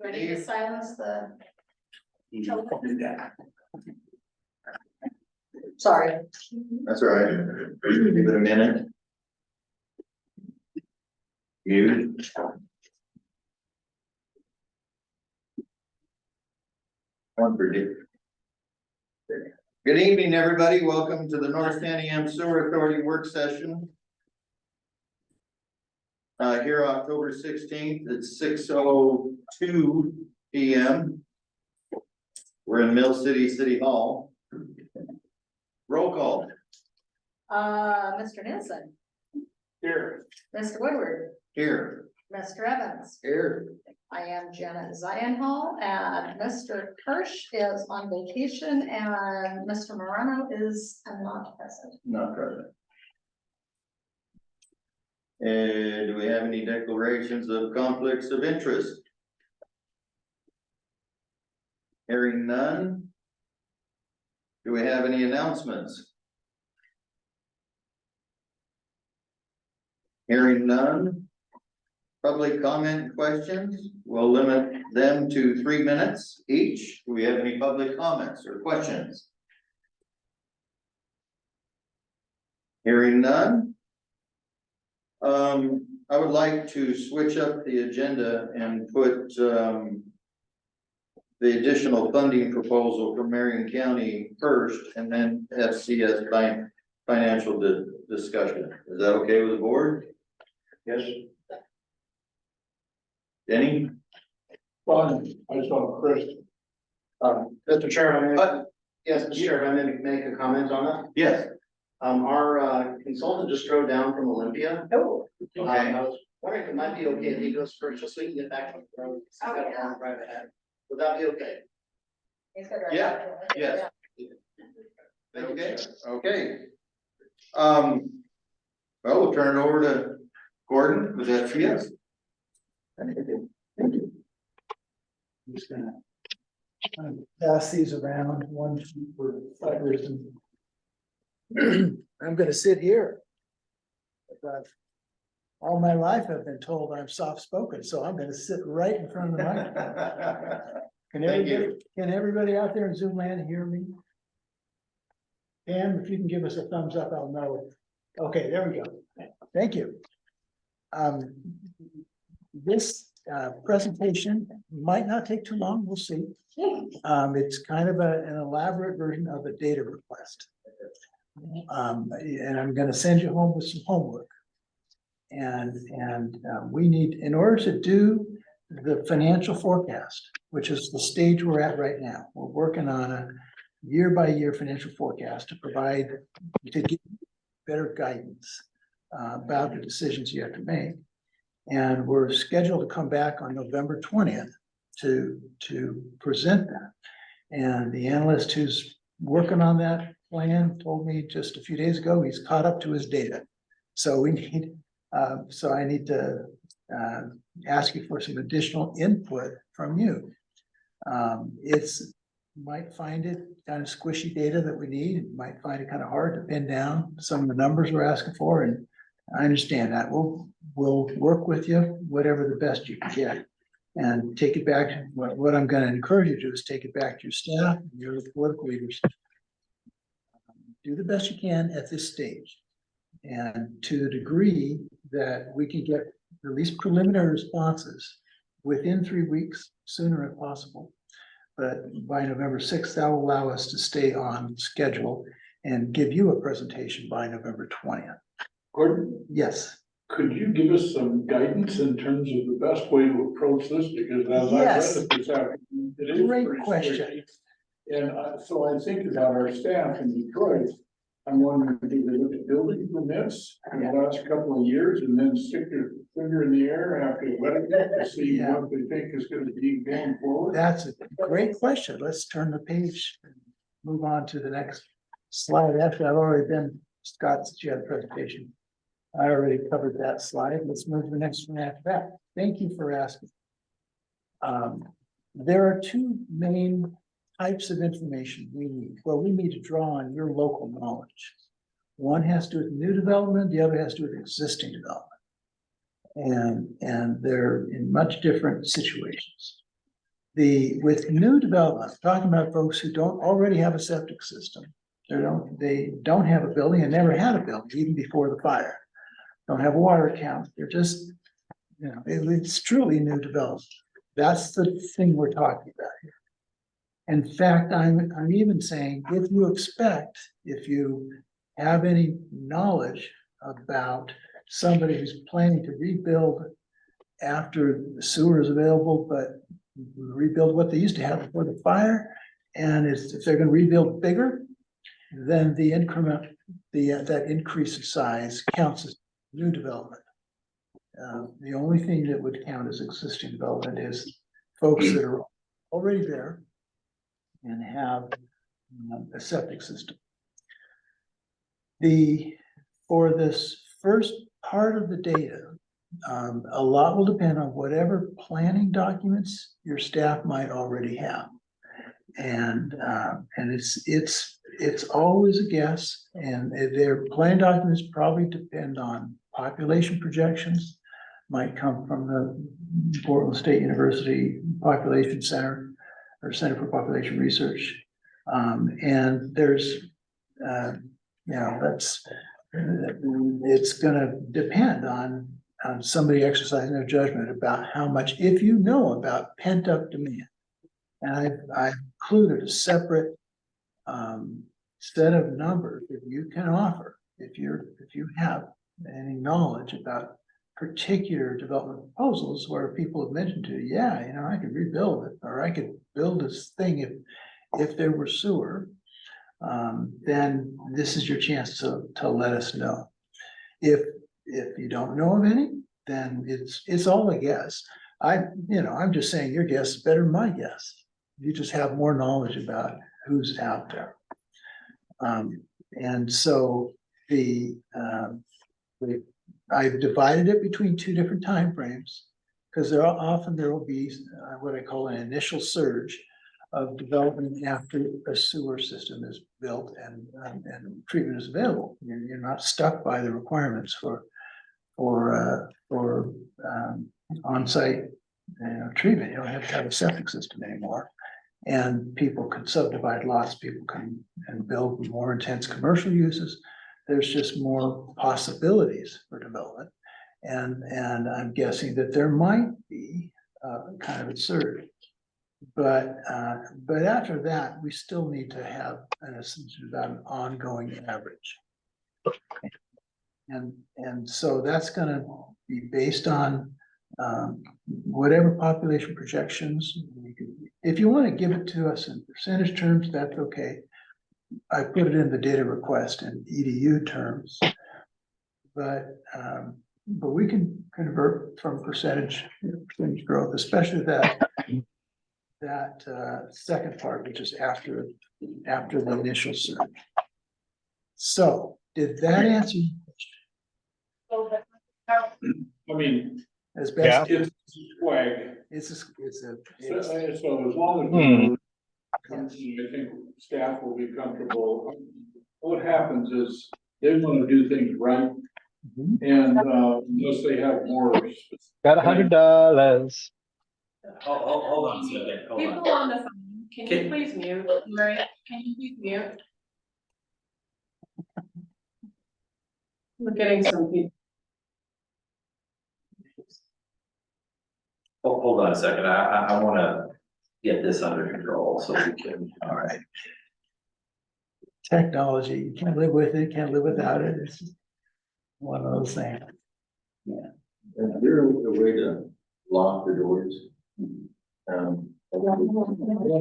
Do I need to silence the? Sorry. That's all right. Give it a minute. Mute. One for you. Good evening, everybody. Welcome to the North Santiam Sewer Authority work session. Here October 16th at 6:02 p.m. We're in Mill City Hall. Roll call. Mr. Nilsson, Here. Mr. Woodward, Here. Mr. Evans. Here. I am Janet Zienhall, and Mr. Kirsch is on vacation, and Mr. Morano is not present. Not present. And do we have any declarations of conflicts of interest? Hearing none. Do we have any announcements? Hearing none. Public comment and questions, we'll limit them to 3 minutes each. Do we have any public comments or questions? Hearing none. I would like to switch up the agenda and put the additional funding proposal for Marion County first, and then FCS financial discussion. Is that okay with the board? Yes. Denny? Well, I saw Chris. Mr. Chair, yes, Mr. Chair, if I may make a comment on that. Yes. Our consultant just drove down from Olympia. Oh. Okay. I was wondering if it might be okay if he goes first, just so we can get back on the road. He's got a long drive ahead. Would that be okay? Yeah, yes. Okay, okay. Well, we'll turn it over to Gordon with FCS. Thank you. I'm just gonna pass these around, one for fighters, and I'm gonna sit here. But all my life I've been told I'm soft-spoken, so I'm gonna sit right in front of the mic. Can everybody out there in Zoom land hear me? Pam, if you can give us a thumbs up, I'll know. Okay, there we go. Thank you. This presentation might not take too long, we'll see. It's kind of an elaborate version of a data request. And I'm gonna send you home with some homework. And we need, in order to do the financial forecast, which is the stage we're at right now, we're working on a year-by-year financial forecast to provide, to give better guidance about the decisions you have to make. And we're scheduled to come back on November 20th to present that. And the analyst who's working on that plan told me just a few days ago, he's caught up to his data. So we need, so I need to ask you for some additional input from you. It's, might find it kind of squishy data that we need. You might find it kind of hard to pin down some of the numbers we're asking for, and I understand that. We'll work with you, whatever the best you can get, and take it back. What I'm going to encourage you to do is take it back to your staff, your political leaders. Do the best you can at this stage, and to the degree that we can get at least preliminary responses within 3 weeks, sooner if possible. But by November 6th, that will allow us to stay on schedule and give you a presentation by November 20th. Gordon, Yes. could you give us some guidance in terms of the best way to approach this? Because as Yes. I read it this afternoon, it is Great pretty question. squishy. And so I think about our staff in Detroit. I'm wondering if they look at building permits in the last couple of years and then stick their finger in the air after letting it to see Yeah. what they think is going to be going forward. That's a great question. Let's turn the page and move on to the next slide. Actually, I've already been, Scott, since you had a presentation. I already covered that slide. Let's move to the next one after that. Thank you for asking. There are two main types of information we need. Well, we need to draw on your local knowledge. One has to do with new development, the other has to do with existing development. And they're in much different situations. with new development, talking about folks who don't already have a septic system. They don't have a building and never had a building even before the fire. Don't have a water account. They're just, it's truly new development. That's the thing we're talking about here. In fact, I'm even saying, if you have any knowledge about somebody who's planning to rebuild after the sewer is available, but rebuild what they used to have before the fire, and if they're gonna rebuild bigger, then the increment, that increase in size counts as new development. The only thing that would count as existing development is folks that are already there and have a septic system. For this first part of the data, a lot will depend on whatever planning documents your staff might already have. And it's always a guess, and their plan documents probably depend on population projections, might come from the Portland State University Population Center or Center for Population Research. And there's, it's gonna depend on somebody exercising their judgment about how much, if you know about pent up demand. And I've included a separate set of numbers that you can offer if you have any knowledge about particular development proposals where people have mentioned to you, yeah, I could rebuild it, or I could build this thing if there were sewer. Then this is your chance to let us know. If you don't know of any, then it's all a guess. I'm just saying your guess is better than my guess. You just have more knowledge about who's out there. And so I've divided it between two different time frames, because there will be what I call an initial surge of development after a sewer system is built and treatment is available. You're not stuck by the requirements for on-site treatment. You don't have to have a septic system anymore. And people can subdivide lots, people can build more intense commercial uses. There's just more possibilities for development. And I'm guessing that there might be kind of a surge. But after that, we still need to have an assumption about an ongoing average. And so that's gonna be based on whatever population projections. If you want to give it to us in percentage terms, that's okay. I put it in the data request in EDU terms. But we can convert from percentage growth, especially that second part, which is after the initial surge. So did that answer your question? I mean, As best it's swag, it's a so as long as I think staff will be comfortable. What happens is they want to do things right, and unless they have more. Got $100. Hold on a second, hold on. People on the phone, can you please mute, Murray, can you please mute? We're getting some people. Hold on a second, I wanna get this under control so we can. all right. Technology, you can't live with it, can't live without it. It's just one of those things. Is there a way to lock the doors?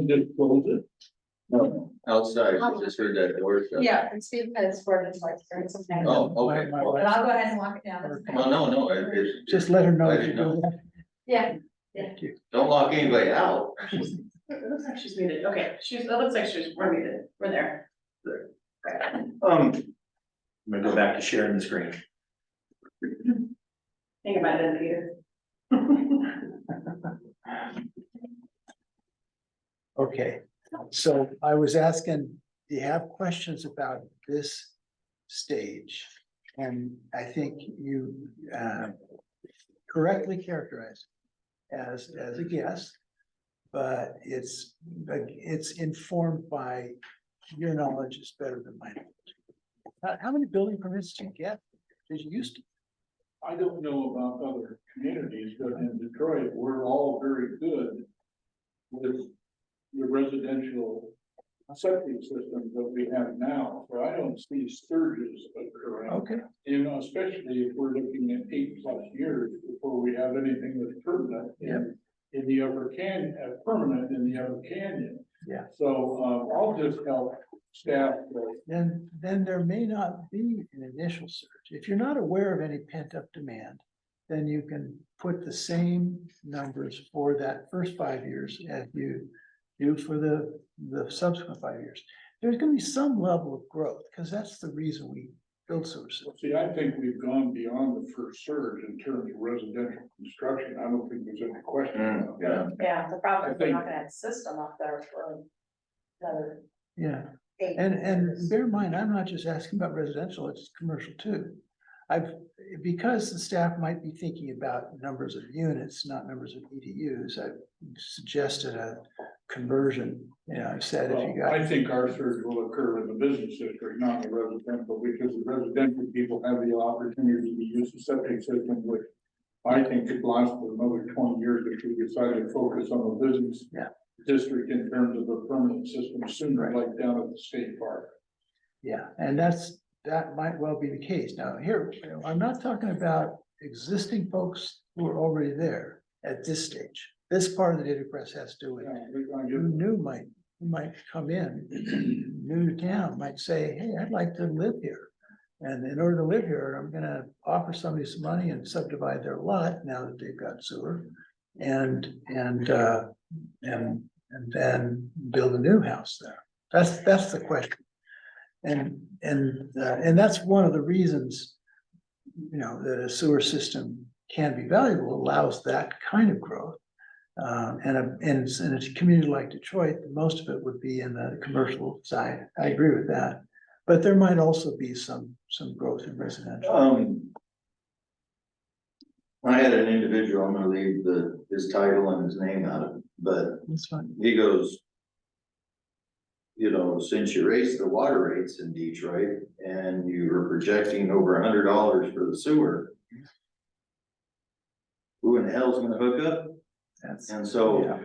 Just close it. No, outside, I just heard that door shut. Yeah, and Steve has for his like, something. Oh, okay. My But wife- I'll go ahead and lock it down. That's okay. Well, no, it's. Just let her know I if you didn't do know. that. Yeah, Thank you. Don't lock anybody out. it looks like she's muted, okay, it looks like we're muted, we're there. I'm gonna go back to sharing the screen. Think about it, Peter. Okay, so I was asking, do you have questions about this stage? And I think you correctly characterized as a guess. but it's informed by your knowledge is better than mine. How many building permits do you get? Did you used to? I don't know about other communities, but in Detroit, we're all very good with the residential septic systems that we have now, so I don't see surges occurring. Okay, You know, especially if we're looking at 8+ years before we have anything that's permanent in the upper canyon, permanent in the upper canyon. Yeah. So, I'll just help staff with, then there may not be an initial surge. If you're not aware of any pent up demand, then you can put the same numbers for that first 5 years as you do for the subsequent 5 years. There's gonna be some level of growth, because that's the reason we build sewer systems. see, I think we've gone beyond the first surge in terms of residential construction. I don't think there's any question about that. Yeah, the problem I is we're not think- gonna have a system up there for another Yeah, 8 and years. bear in mind, I'm not just asking about residential, it's commercial too. Because the staff might be thinking about numbers of units, not numbers of EDUs, I've suggested a conversion. You know, I've said if you Well, I got, think our surge will occur in the business district, not in the residential, because the residential people have the opportunity to use the septic system, which I think could last for another 20 years if we decide to focus on the business Yeah. district in terms of a permanent system sooner, like down at the state park. yeah, and that might well be the case. Now, here, I'm not talking about existing folks who are already there at this stage. This part of the data press has to do with who might come in, new to town, might say, hey, I'd like to live here. And in order to live here, I'm gonna offer somebody some money and subdivide their lot now that they've got sewer. And then build a new house there. That's the question. And that's one of the reasons, you know, that a sewer system can be valuable, allows that kind of growth. And in a community like Detroit, most of it would be in the commercial side. I agree with that. But there might also be some growth in residential. I had an individual, I'm gonna leave his title and his name out of it, but That's fine. he goes, you know, since you raised the water rates in Detroit and you were projecting over $100 for the sewer, who in the hell's gonna hook up? That's, And so, yeah.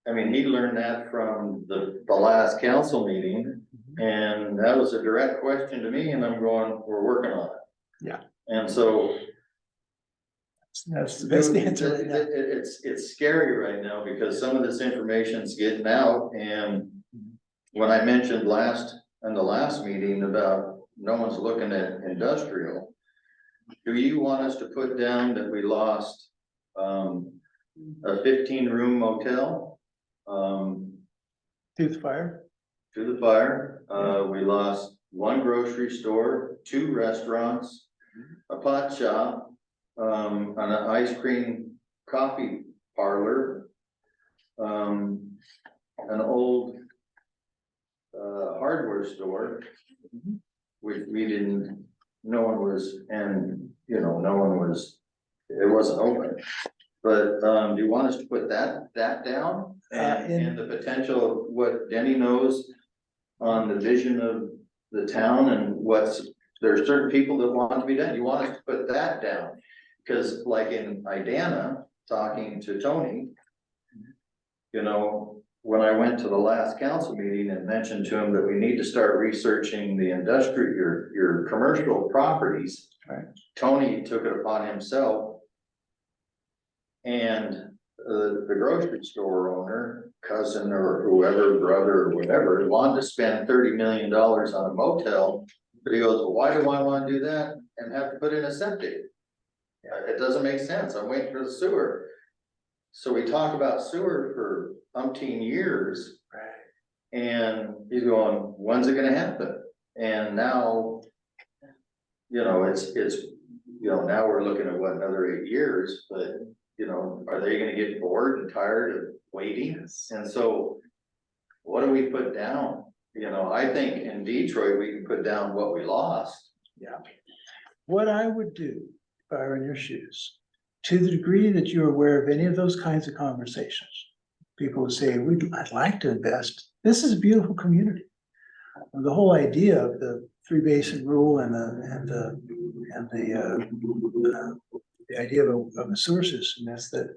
I mean, he learned that from the last council meeting, and that was a direct question to me, and I'm going, we're working on it. Yeah. And so. That's the best answer right now. It's scary right now because some of this information's getting out, and when I mentioned in the last meeting about no one's looking at industrial, do you want us to put down that we lost a 15-room motel Tooth fire. to the fire? We lost one grocery store, 2 restaurants, a pot shop, an ice cream coffee parlor, an old hardware store, which no one was, it wasn't open. But do you want us to put that down? And the potential of what Denny knows on the vision of the town and there are certain people that want to be done. You want us to put that down? Because like in Idana, talking to Tony, you know, when I went to the last council meeting and mentioned to him that we need to start researching the your commercial properties. Right. Tony took it upon himself. And the grocery store owner, cousin or whoever, brother or whatever, wanted to spend $30 million on a motel. But he goes, well, why do I want to do that and have to put in a septic? It doesn't make sense. I'm waiting for the sewer. So we talk about sewer for umpteen years. Right. And he's going, when's it gonna happen? And now, you know, it's, now we're looking at what, another 8 years, but you know, are they gonna get bored and tired of waiting? And so what do we put down? You know, I think in Detroit, we can put down what we lost. Yeah. What I would do, if I were in your shoes, to the degree that you're aware of any of those kinds of conversations, people would say, I'd like to invest. This is a beautiful community. The whole idea of the three basin rule and the idea of a sewer system is that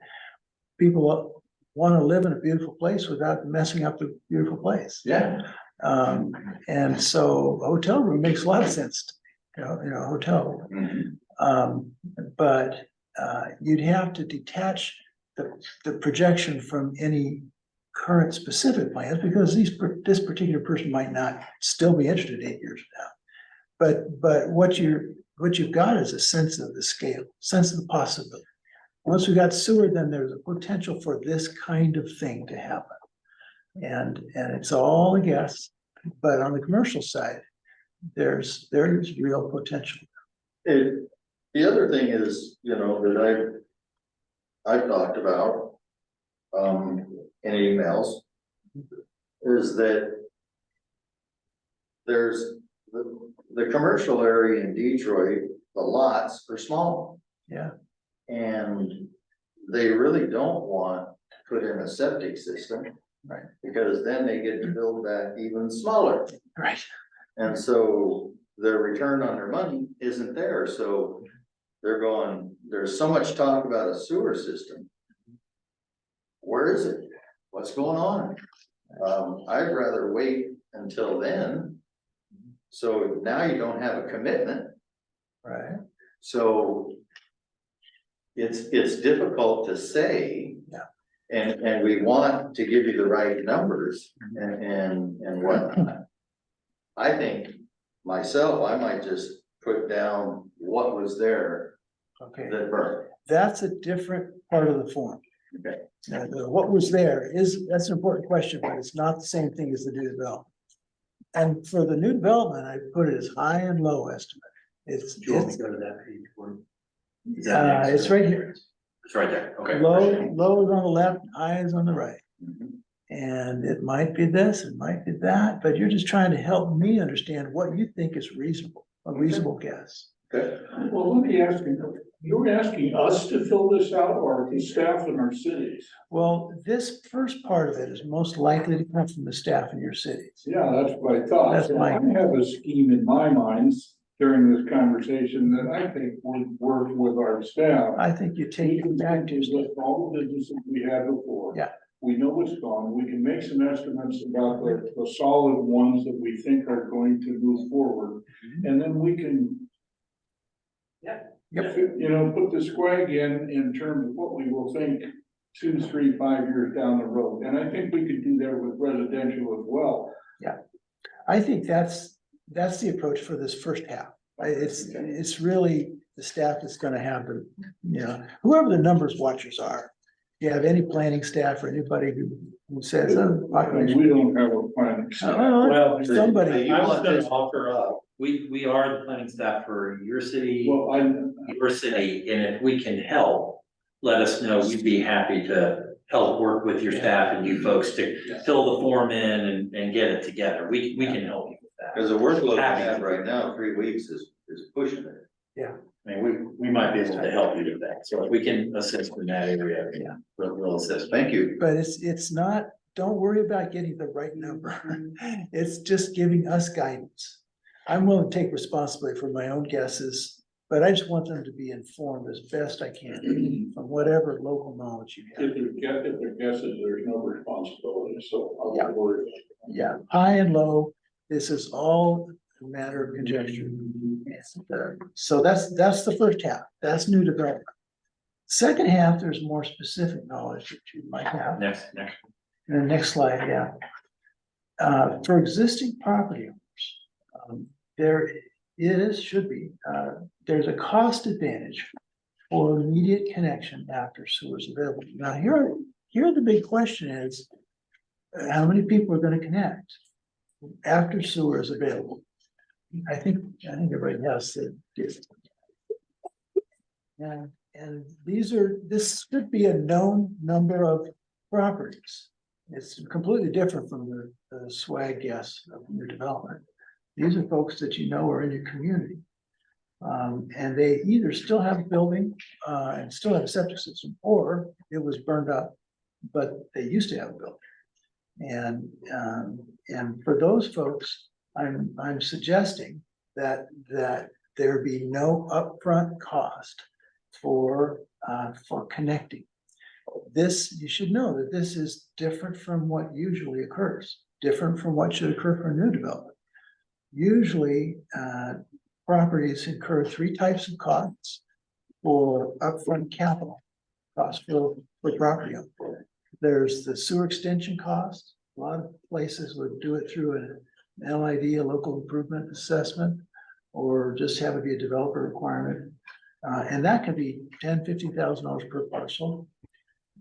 people want to live in a beautiful place without messing up the beautiful place. Yeah. And so a hotel room makes a lot of sense, to me, you know, a hotel room. But you'd have to detach the projection from any current specific plans, because this particular person might not still be interested 8 years from now. But what you've got is a sense of the scale, sense of the possibility. Once we got sewer, then there's a potential for this kind of thing to happen. And it's all a guess, but on the commercial side, there's real potential. The other thing is, you know, that I've talked about, in emails, is that there's the commercial area in Detroit, the lots are small. Yeah. And they really don't want to put in a septic system. Right. Because then they get to build back even smaller. Right. And so their return on their money isn't there, so they're going, there's so much talk about a sewer system. Where is it? What's going on? I'd rather wait until then. So now you don't have a commitment, Right. so it's difficult to say. Yeah. And we want to give you the right numbers and whatnot. I think myself, I might just put down what was there Okay. that burned. That's a different part of the form. Okay. What was there that's an important question, but it's not the same thing as the new development. And for the new development, I put it as high and low estimate. It's Do you want me to go to that page? Or- Is that next? it's right here. It's right there, okay. Low is on the left, high is on the right. Mhm. And it might be this, it might be that, but you're just trying to help me understand what you think is reasonable, a reasonable guess. Okay. Well, let me ask you were asking us to fill this out or the staff in our cities? Well, this first part of it is most likely to come from the staff in your cities. Yeah, that's what I thought. That's So my- I have a scheme in my mind during this conversation that I think would work with our staff. I think you take it back to your staff. List all the businesses we had before. Yeah. We know what's gone. We can make some estimates about the solid ones that we think are going to move forward. And then we can. Yep. You know, put the swag in terms of what we will think 2, 3, 5 years down the road. And I think we could do that with residential as well. I think that's the approach for this first half. It's really the staff that's gonna have the, you know, whoever the numbers watchers are. If you have any planning staff or anybody who says, oh, And population. we don't have a plan. Well, Somebody, I was gonna offer up, we are the planning staff for your city, Well, your city, and if we can help, let us know, we'd be happy to help work with your staff and you folks to fill the form in and get it together. We can help you with that. Because the workload we have right now, 3 weeks is pushing it. I mean, we might be able to help you with that, so if we can assist in that area. Yeah. We'll assist. Thank you. but it's not, don't worry about getting the right number. It's just giving us guidance. I'm willing to take responsibility for my own guesses, but I just want them to be informed as best I can from whatever local knowledge you have. if they're guesses, there's no responsibility, so I Yeah. won't worry. Yeah, high and low, this is all a matter of conjecture. So that's the first half, that's new development. Second half, there's more specific knowledge that you might have. Next. In the next slide, yeah. For existing property owners, there should be, there's a cost advantage for immediate connection after sewer is available. Now, here the big question is, how many people are gonna connect after sewer is available? I think everybody has to do. Yeah, and this should be a known number of properties. It's completely different from the swag guess of new development. These are folks that you know are in your community. And they either still have a building, and still have a septic system, or it was burned up, but they used to have a building. And for those folks, I'm suggesting that there be no upfront cost for connecting. This, you should know that this is different from what usually occurs, different from what should occur for new development. Usually, properties incur three types of costs for upfront capital costs for property owner. There's the sewer extension cost. A lot of places would do it through an LID, a local improvement assessment, or just have it be a developer requirement. And that can be $10,000-$50,000 per parcel.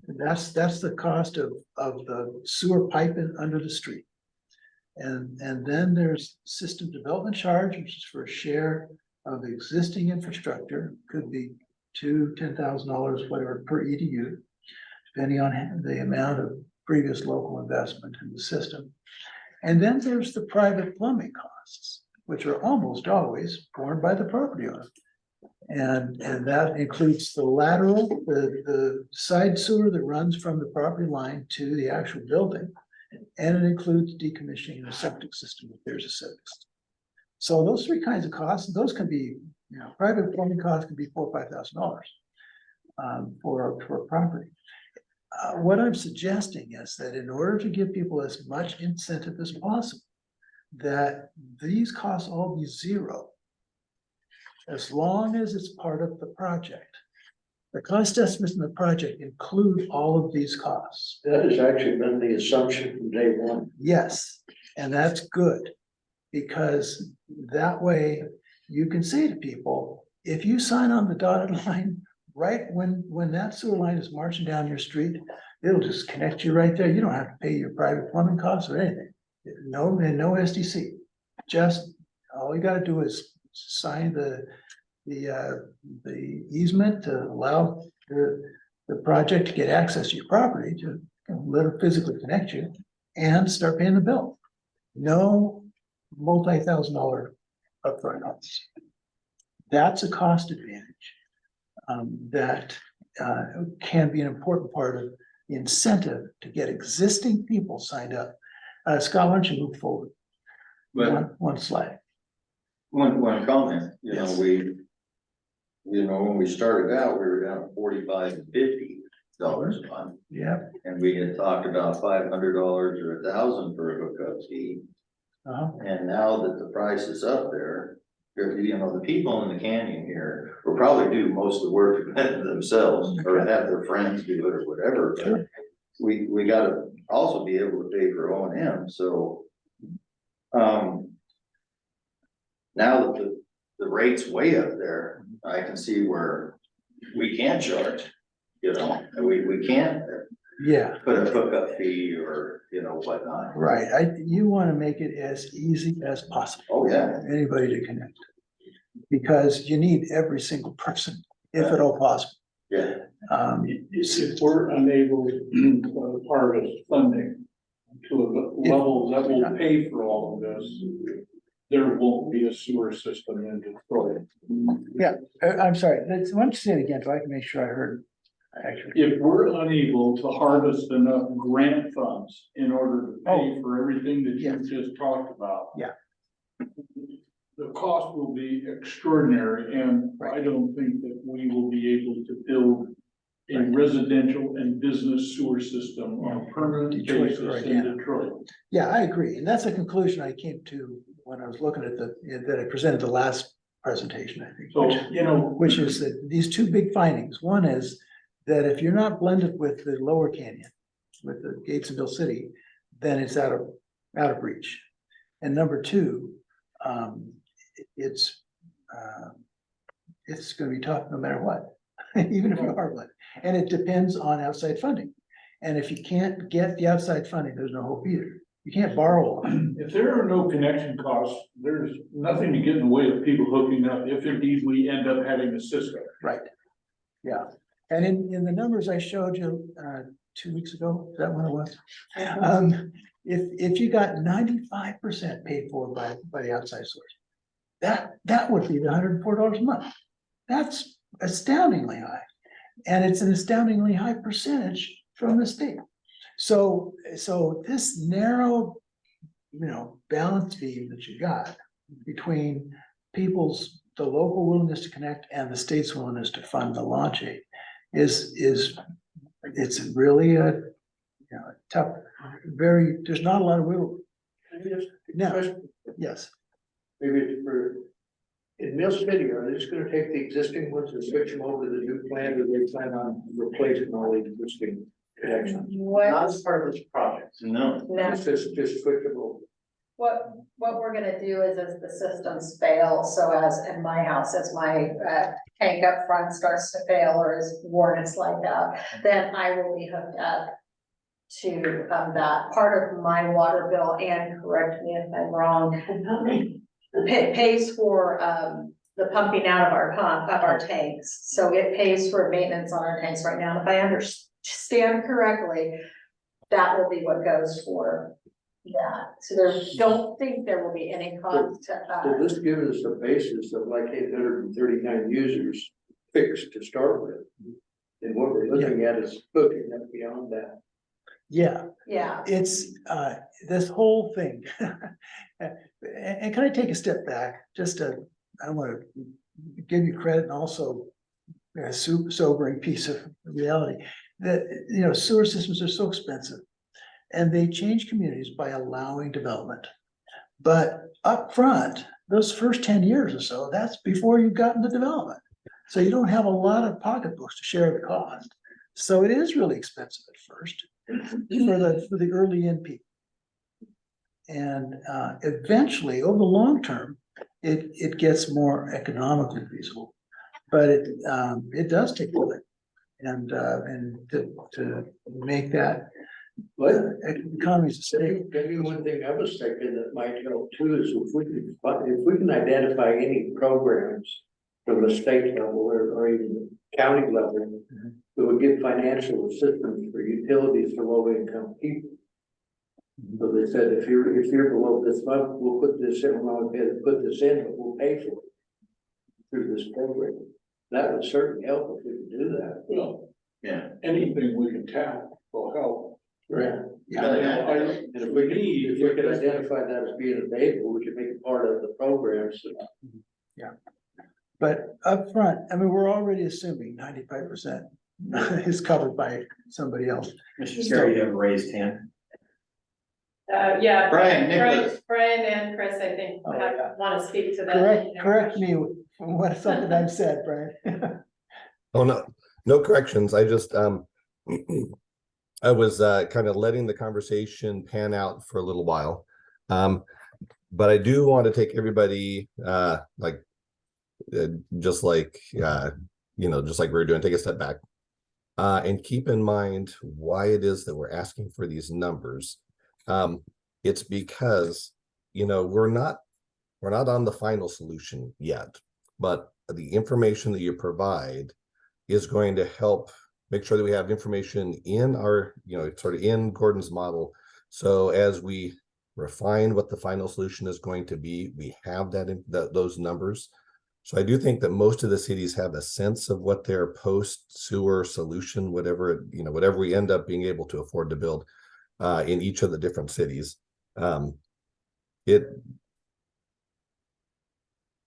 That's the cost of the sewer pipe under the street. And then there's system development charge, which is for a share of existing infrastructure, could be $10,000, whatever, per EDU, depending on the amount of previous local investment in the system. And then there's the private plumbing costs, which are almost always borne by the property owner. And that includes the lateral, the side sewer that runs from the property line to the actual building. And it includes decommissioning the septic system if there's a septic system. So those three kinds of costs, those can be, private plumbing costs can be $4,000 or $5,000 for a property. What I'm suggesting is that in order to give people as much incentive as possible, that these costs all be zero, as long as it's part of the project. The cost estimates in the project include all of these costs. That has actually been the assumption from day one. Yes, and that's good, because that way you can say to people, if you sign on the dotted line, right when that sewer line is marching down your street, it'll just connect you right there. You don't have to pay your private plumbing costs or anything. No SDC. Just all you gotta do is sign the easement to allow the project to get access to your property, to let it physically connect you, and start paying the bill. No multi-$1,000 upfront costs. That's a cost advantage that can be an important part of the incentive to get existing people signed up. Scott, why don't you move forward? But One slide. one comment, when we started out, we were down to $45 to $50 a month. Yeah. And we had talked about $500 or $1,000 for a hookup fee. And now that the price is up there, the people in the canyon here will probably do most of the work themselves, or have their friends do it or whatever. But we gotta also be able to pay for O&M, so. Now that the rate's way up there, I can see where we can charge, and we can't put a hookup fee or, whatnot. Right, you wanna make it as easy as possible. Oh, yeah. For anybody to connect. Because you need every single person, if at all possible. Yeah. If we're unable to harvest funding to a level that will pay for all of this, there won't be a sewer system in Detroit. Yeah, I'm sorry, why don't you say it again, so I can make sure I heard. Actually, If we're unable to harvest enough grant funds in order to pay for everything that you just talked about. Yeah. The cost will be extraordinary, and I don't think that we will be able to build a residential and business sewer system on a permanent basis in Detroit. Yeah, I agree, and that's a conclusion I came to when I was looking at that I presented the last presentation, I think. So, which is that these two big findings. One is that if you're not blended with the lower canyon, with the Gates of Mill City, then it's out of reach. And number two, it's gonna be tough no matter what, even if you are blended. And it depends on outside funding. And if you can't get the outside funding, there's no hope either. You can't borrow. If there are no connection costs, there's nothing to get in the way of people hooking up, if indeed we end up having a system. Right. Yeah. And in the numbers I showed you 2 weeks ago, is that when it was? If you got 95% paid for by the outside source, that would be the $104 a month. That's astoundingly high. And it's an astoundingly high percentage from the state. So this narrow, balance beam that you got between the local willingness to connect and the state's willingness to fund the launch aid it's really a, tough, there's not a lot of wiggle. Now, yes. Maybe for, in Mill City, are they just gonna take the existing ones and switch them over to the new plan, or they plan on replacing all the existing connections? Not as part of this project. No, No. It's just switch them over. What we're gonna do is as the systems fail, so as in my house, as my tank up front starts to fail or is worn, it's like that, then I will be hooked up to that part of my water bill, and correct me if I'm wrong, pays for the pumping out of our tanks. So it pays for maintenance on our tanks right now. And if I understand correctly, that will be what goes for that. So don't think there will be any cost to So us. this gives us a basis of like 839 users fixed to start with. And what we're looking at is hooking up beyond that. Yeah, Yeah, it's, this whole thing. And can I take a step back, I want to give you credit and also a sobering piece of reality that, sewer systems are so expensive and they change communities by allowing development. But up front, those first 10 years or so, that's before you've gotten the development. So you don't have a lot of pocketbooks to share the cost. So it is really expensive at first for the early in people. And eventually, over the long term, it gets more economically feasible. But it does take a bit. And to make that economies of scale. Maybe one thing I was thinking that might help too is if we can identify any programs from the state level or even county level that would give financial assistance for utilities for low income people. So they said, if you're below this month, we'll put this in, we'll put this in, but we'll pay for it through this program. That would certainly help if we could do that. Well, yeah. anything we can tap will help. Right. Yeah. And if we could identify that as being available, we could make it part of the program, so. But upfront, I mean, we're already assuming 95% is covered by somebody else. Mr. Scarry, you have a raised hand. Yeah. Brian, Nicholas. Brian and Chris, I think, Oh, yeah. want to speak to that. Correct me from what something I've said, Brian. Oh, no corrections. I just, I was kind of letting the conversation pan out for a little while. But I do want to take everybody, just like we were doing, take a step back. And keep in mind why it is that we're asking for these numbers. It's because, we're not on the final solution yet, but the information that you provide is going to help make sure that we have information in our, sort of in Gordon's model. So as we refine what the final solution is going to be, we have those numbers. So I do think that most of the cities have a sense of what their post sewer solution, whatever we end up being able to afford to build in each of the different cities.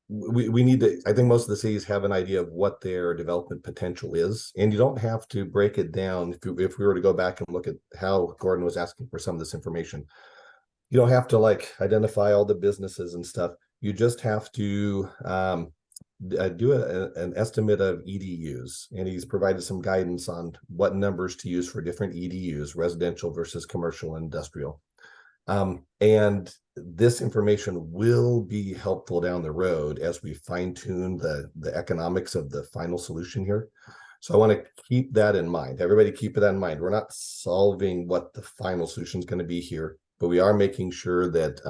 We need to, I think most of the cities have an idea of what their development potential is, and you don't have to break it down. If we were to go back and look at how Gordon was asking for some of this information, you don't have to identify all the businesses and stuff. You just have to do an estimate of EDUs, and he's provided some guidance on what numbers to use for different EDUs, residential versus commercial and industrial. And this information will be helpful down the road as we fine tune the economics of the final solution here. So I want to keep that in mind. Everybody keep that in mind. We're not solving what the final solution is going to be here, but we are making sure that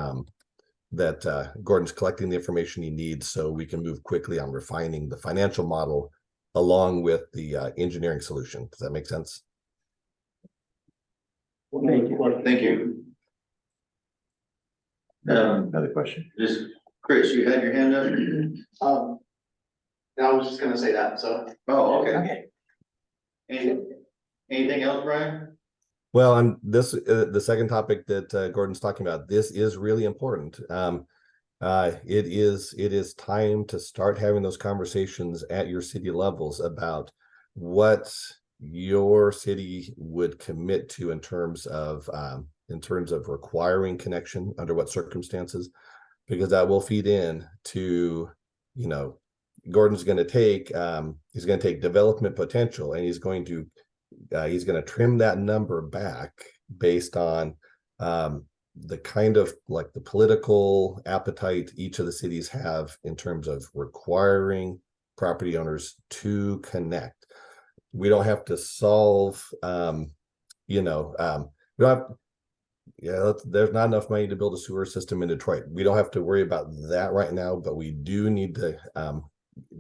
Gordon's collecting the information he needs so we can move quickly on refining the financial model along with the engineering solution. Does that make sense? Thank you. Another question? Just Chris, you had your hand up? No, I was just gonna say that, so. Oh, okay. Okay, Anything else, Brian? Well, on this, the second topic that Gordon's talking about, this is really important. It is time to start having those conversations at your city levels about what your city would commit to in terms of requiring connection under what circumstances, because that will feed in to, you know, Gordon's going to take he's going to take development potential and he's going to trim that number back based on the kind of like the political appetite each of the cities have in terms of requiring property owners to connect. We don't have to solve, we don't have, there's not enough money to build a sewer system in Detroit. We don't have to worry about that right now, but we do need to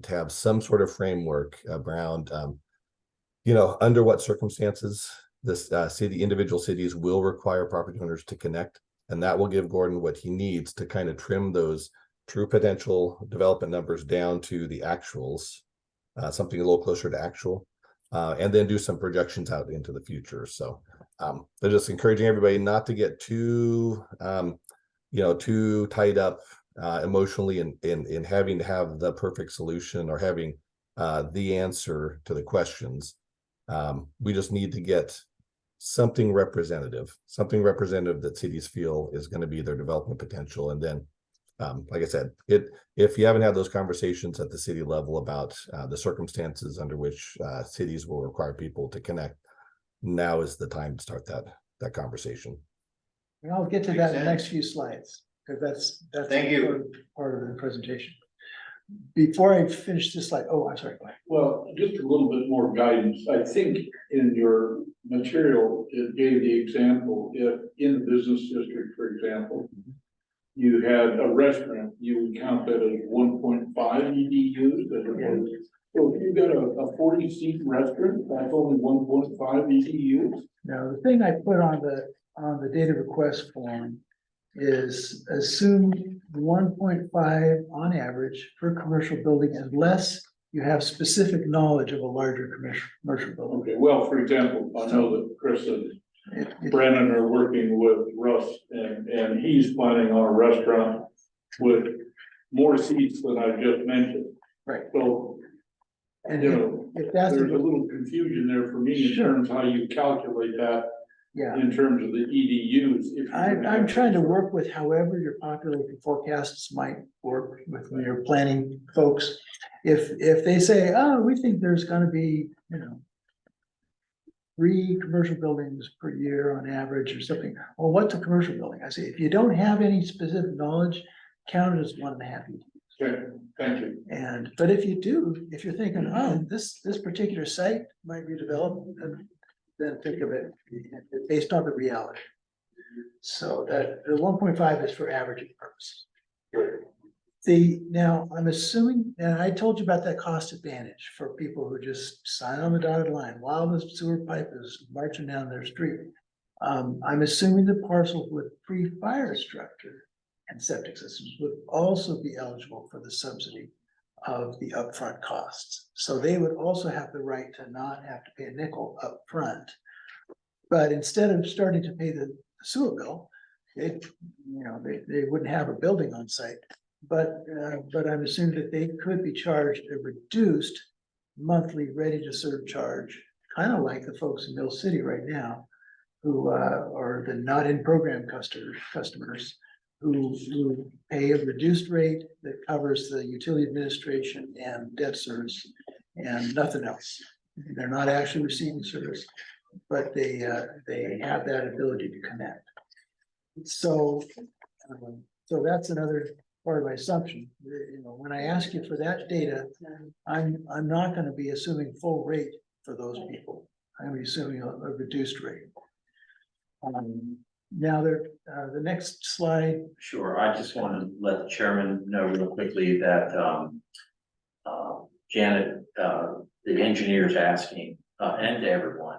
have some sort of framework around, under what circumstances this individual cities will require property owners to connect. And that will give Gordon what he needs to kind of trim those true potential development numbers down to the actuals, something a little closer to actual, and then do some projections out into the future. So they're just encouraging everybody not to get too, too tied up emotionally in having to have the perfect solution or having the answer to the questions. We just need to get something representative that cities feel is going to be their development potential. And then, like I said, if you haven't had those conversations at the city level about the circumstances under which cities will require people to connect, now is the time to start that conversation. and I'll get to that in the next few slides, because that's Thank you. part of the presentation. Before I finish this slide, I'm sorry, go ahead. Well, just a little bit more guidance. I think in your material, it gave the example, if in the business district, for example, you had a restaurant, you would count that as 1.5 EDUs. So if you got a 40-seat restaurant, that's only 1.5 EDUs. Now, the thing I put on the data request form is assume 1.5 on average per commercial building, unless you have specific knowledge of a larger commercial building. Okay, well, for example, I know that Chris and It- Brandon are working with Russ, and he's planning on a restaurant with more seats than I just mentioned. Right. So, And you know, if that's, there's a little confusion there for me in Sure. terms of how you calculate that yeah, in terms of the EDUs. If you're gonna I'm have- trying to work with however your population forecasts might work with when you're planning folks. If they say, oh, we think there's gonna be, 3 commercial buildings per year on average or something. Well, what's a commercial building? I say, if you don't have any specific knowledge, count it as 1.5 EDUs. Okay, thank you. But if you do, if you're thinking, oh, this particular site might be developed, then think of it based on the reality. So that the 1.5 is for averaging purposes. Now, I'm assuming, and I told you about that cost advantage for people who just sign on the dotted line while the sewer pipe is marching down their street. I'm assuming the parcels with pre-fire structure and septic systems would also be eligible for the subsidy of the upfront costs. So they would also have the right to not have to pay a nickel upfront. But instead of starting to pay the sewer bill, they wouldn't have a building on site. But I'm assuming that they could be charged a reduced monthly ready to serve charge, kind of like the folks in Mill City right now, who are the not in program customers who pay a reduced rate that covers the utility administration and debt service and nothing else. They're not actually receiving service, but they have that ability to connect. So that's another part of my assumption. When I ask you for that data, I'm not going to be assuming full rate for those people. I'm gonna be assuming a reduced rate. Now the next slide. Sure, I just want to let the chairman know real quickly that Janet, the engineer's asking, and to everyone,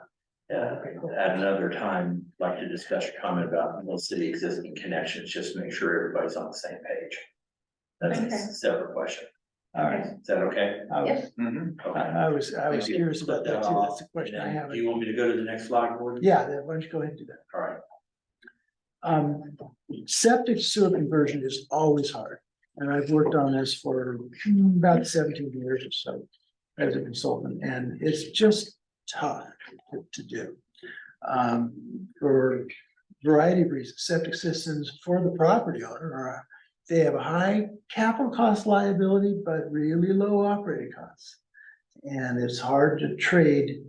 at another time, like to discuss your comment about Mill City existing connections, just to make sure everybody's on the same page. That's Okay. a separate question. All right. Is that okay? I was, Okay. I was Thank you. curious about that too. That's a question I And then, have. do you want me to go to the next slide, Gordon? Yeah, then why don't you go ahead and do that? All right. Septic sewer conversion is always hard. And I've worked on this for about 17 years or so as a consultant, and it's just tough to do. For a variety of reasons, septic systems for the property owner are, they have a high capital cost liability, but really low operating costs. And it's hard to trade,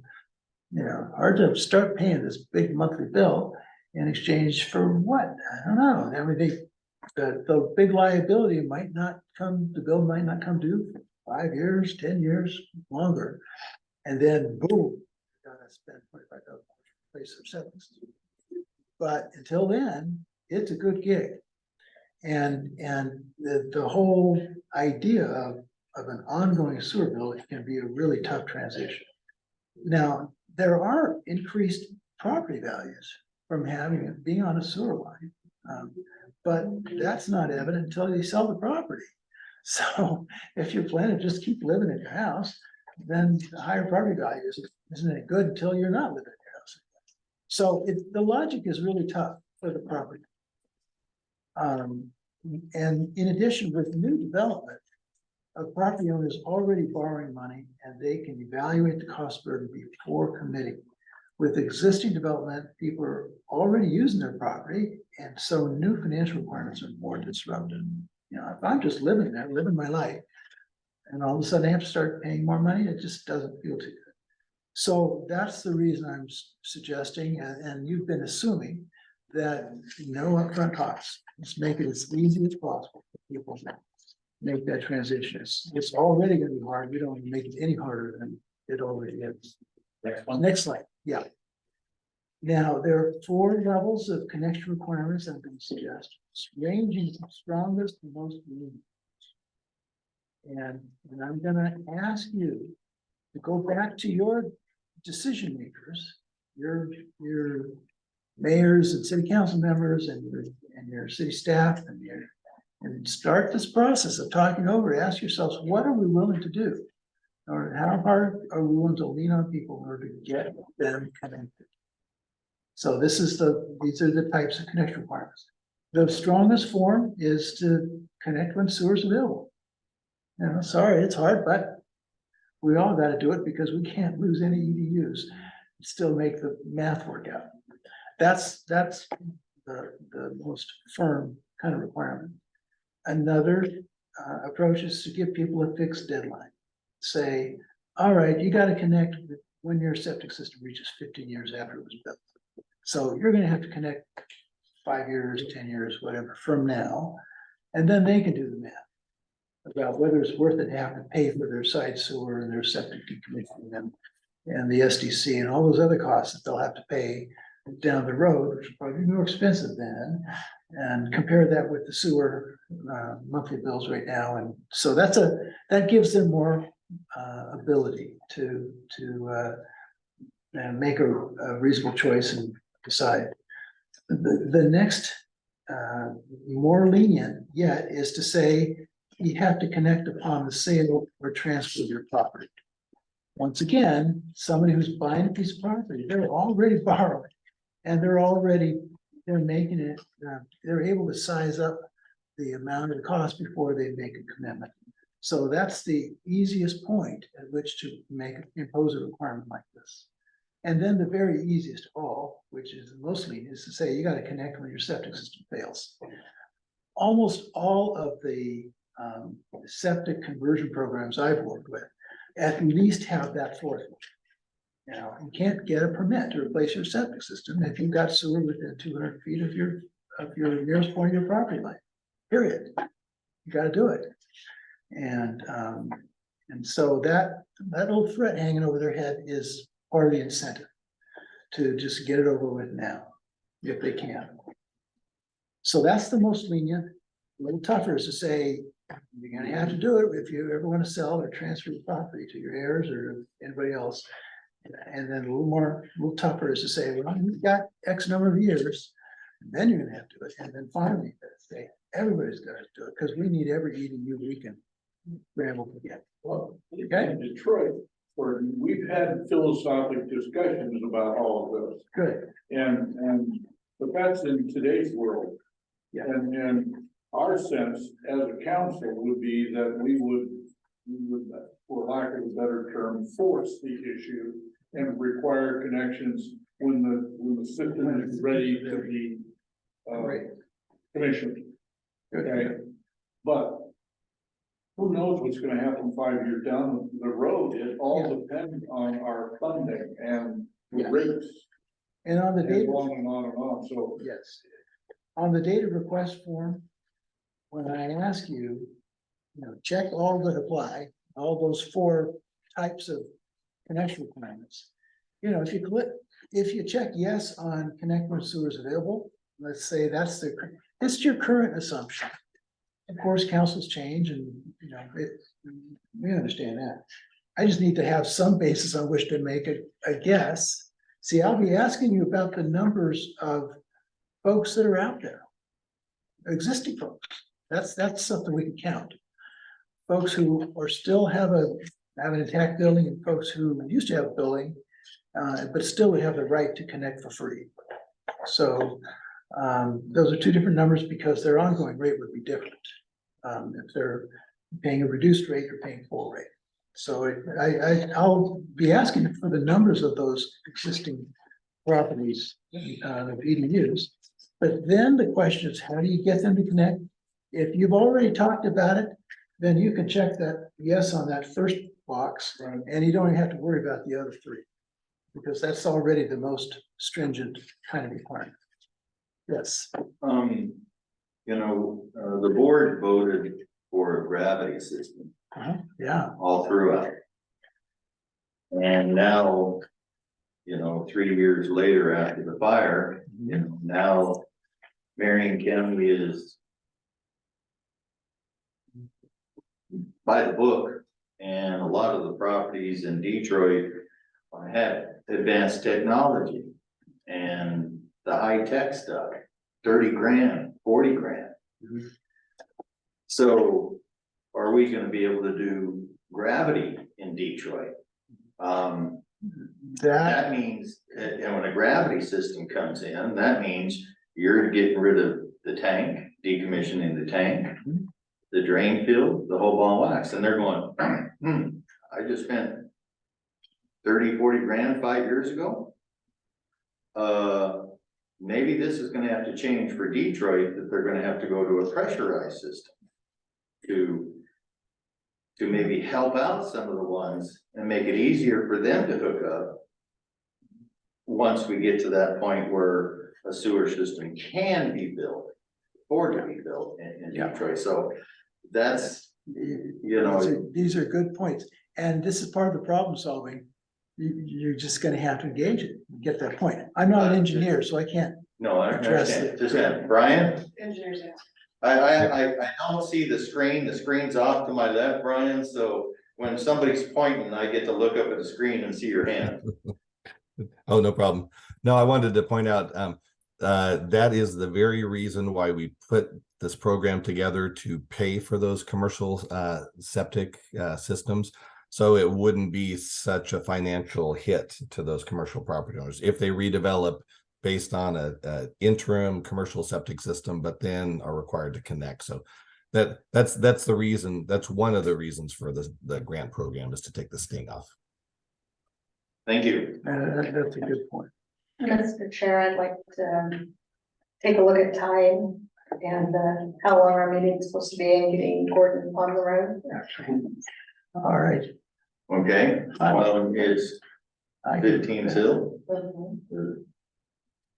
hard to start paying this big monthly bill in exchange for what? I don't know. I mean, the big liability might not come, the bill might not come due for 5 years, 10 years, longer. And then boom, you gotta spend $25,000 to replace some septic system. But until then, it's a good gig. And the whole idea of an ongoing sewer bill can be a really tough transition. Now, there are increased property values from being on a sewer line. But that's not evident until you sell the property. So if you're planning to just keep living in your house, then the higher property value isn't any good until you're not living in your house. So the logic is really tough for the property. And in addition, with new development, a property owner is already borrowing money and they can evaluate the cost burden before committing. With existing development, people are already using their property, and so new financial requirements are more disruptive. If I'm just living there, living my life, and all of a sudden I have to start paying more money, it just doesn't feel too good. So that's the reason I'm suggesting, and you've been assuming that no upfront costs. Let's make it as easy as possible for people to make that transition. It's already gonna be hard. We don't want to make it any harder than it already is. Next one. Next slide, yeah. Now, there are 4 levels of connection requirements I'm going to suggest, ranging from strongest to most lenient. And I'm gonna ask you to go back to your decision makers, your mayors and city council members and your city staff and start this process of talking over, ask yourselves, what are we willing to do? Or how hard are we willing to lean on people in order to get them connected? So these are the types of connection requirements. The strongest form is to connect when sewer is available. Sorry, it's hard, but we all got to do it because we can't lose any EDUs, still make the math work out. That's the most firm kind of requirement. Another approach is to give people a fixed deadline. Say, all right, you got to connect when your septic system reaches 15 years after it was built. So you're going to have to connect 5 years, 10 years, whatever from now. And then they can do the math about whether it's worth it to have to pay for their side sewer and their septic decommissioning and the SDC and all those other costs that they'll have to pay down the road, which will probably be more expensive then, and compare that with the sewer monthly bills right now. And so that gives them more ability to make a reasonable choice and decide. The next more lenient yet is to say you have to connect upon the sale or transfer of your property. Once again, somebody who's buying a piece of property, they're already borrowing. And they're making it, they're able to size up the amount of the cost before they make a commitment. So that's the easiest point at which to impose a requirement like this. And then the very easiest of all, which is the most lenient, is to say you got to connect when your septic system fails. Almost all of the septic conversion programs I've worked with at least have that fourth one. You can't get a permit to replace your septic system if you've got sewer within 200 feet of your nearest point of your property line, period. You got to do it. And so that little threat hanging over their head is part of the incentive to just get it over with now, if they can. So that's the most lenient. A little tougher is to say, you're gonna have to do it if you ever want to sell or transfer the property to your heirs or anybody else. And then a little tougher is to say, well, you've got X number of years, and then you're gonna have to do it. And then finally, say, Everybody's got to do it, because we need every EDU we can scramble to get. Well, Okay. in Detroit, where we've had philosophic discussions about all of this. Good. But that's in today's world. Yeah. And our sense as a council would be that we would, for lack of a better term, force the issue and require connections when the system is ready to be Right. commissioned. Okay, but who knows what's gonna happen 5 years down the road? It all depends on our funding and the Yeah. rates. And on the And data, on and on and on, so. yes, on the data request form, when I ask you, check all that apply, all those 4 types of connection requirements. If you check yes on connect where sewer is available, let's say it's your current assumption. Of course, councils change and, we understand that. I just need to have some basis on which to make a guess. See, I'll be asking you about the numbers of folks that are out there. Existing folks, that's something we can count. Folks who are still have an intact building and folks who used to have a building, but still would have the right to connect for free. So, those are 2 different numbers because their ongoing rate would be different. If they're paying a reduced rate or paying full rate. So I'll be asking for the numbers of those existing properties, of EDUs. But then the question is, how do you get them to connect? If you've already talked about it, then you can check that yes on that first box, and you don't even have to worry about the other 3. Because that's already the most stringent kind of requirement. Yes. The board voted for a gravity system Yeah, all throughout. And now, 3 years later after the fire, now Marion County is by the book, and a lot of the properties in Detroit have advanced technology and the high-tech stuff, 30 grand, 40 grand. So are we gonna be able to do gravity in Detroit? That means, and when a gravity system comes in, that means you're getting rid of the tank, decommissioning the tank, the drain field, the whole ball of wax, and they're going, I just spent 30, 40 grand 5 years ago. Maybe this is gonna have to change for Detroit, that they're gonna have to go to a pressurized system to maybe help out some of the ones and make it easier for them to hook up once we get to that point where a sewer system can be built or to be built in Detroit. So that's, These are good points, and this is part of the problem solving. You're just gonna have to engage it, get that point. I'm not an engineer, so I can't. no, I Address understand. it. Just Brian, Engineers, yeah. I don't see the screen's off to my left, Brian, so when somebody's pointing, I get to look up at the screen and see your hand. Oh, no problem. No, I wanted to point out, that is the very reason why we put this program together, to pay for those commercial septic systems. So it wouldn't be such a financial hit to those commercial property owners if they redevelop based on a interim commercial septic system, but then are required to connect. So that's the reason. That's one of the reasons for the grant program, is to take the sting off. Thank you. That's a good point. Mr. Chair, I'd like to take a look at time and how long our meeting's supposed to be and getting Gordon on the road. All right. Okay, it's 15 till.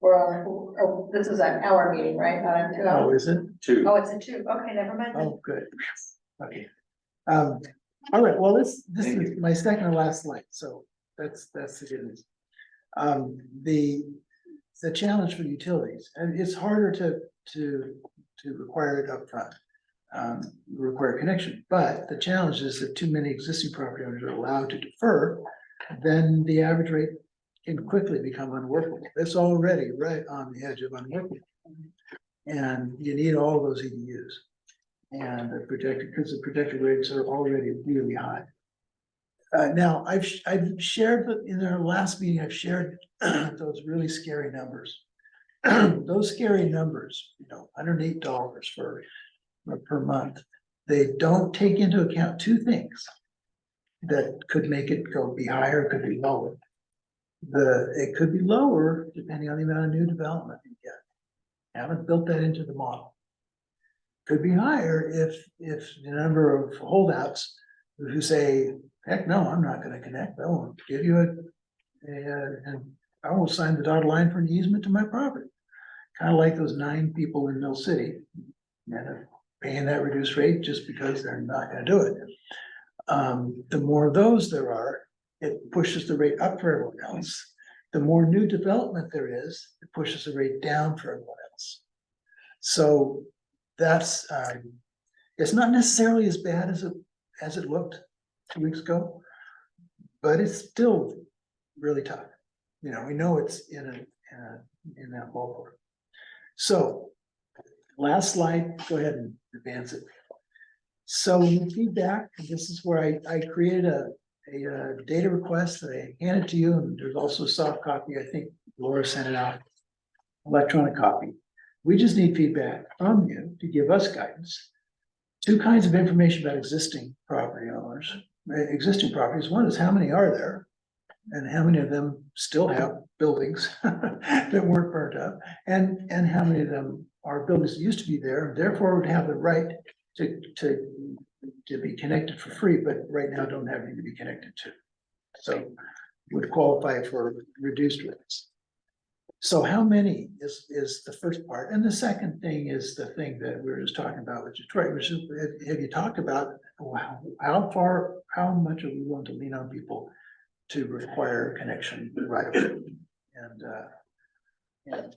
We're on, this is an hour meeting, right? Not a 2 Oh, hours. is it? 2. Oh, it's a 2. Okay, never mind. Oh, good. Okay. All right, well, this Thank is my second to last slide, so that's the good news. The challenge for utilities, and it's harder to require it upfront, require connection, but the challenge is that too many existing property owners are allowed to defer, then the average rate can quickly become unworkable. It's already right on the edge of unworkable. And you need all those EDUs. And the because the projected rates are already really high. Now, I've shared, in our last meeting, I've shared those really scary numbers. Those scary numbers, $108 per month, they don't take into account two things that could make it be higher, could be lower. It could be lower depending on the amount of new development you get. Haven't built that into the model. Could be higher if the number of holdouts who say, heck no, I'm not gonna connect, I won't give you and I will sign the dotted line for an easement to my property. Kind of like those 9 people in Mill City, and are paying that reduced rate just because they're not gonna do it. The more of those there are, it pushes the rate up for everyone else. The more new development there is, it pushes the rate down for everyone else. So that's, it's not necessarily as bad as it looked 2 weeks ago, but it's still really tough. We know it's in that ballpark. So last slide, go ahead and advance it. So in feedback, this is where I created a data request that I handed to you, and there's also a soft copy. I think Laura sent it out, electronic copy. We just need feedback from you to give us guidance. 2 kinds of information about existing property owners, existing properties. One is how many are there, and how many of them still have buildings that weren't burnt up, and how many of them are buildings that used to be there, and therefore would have the right to be connected for free, but right now don't have anything to be connected to. So would qualify for reduced rates. So how many is the first part, and the second thing is the thing that we were just talking about with Detroit, which is, have you talked about how much are we willing to lean on people to require connection right away? And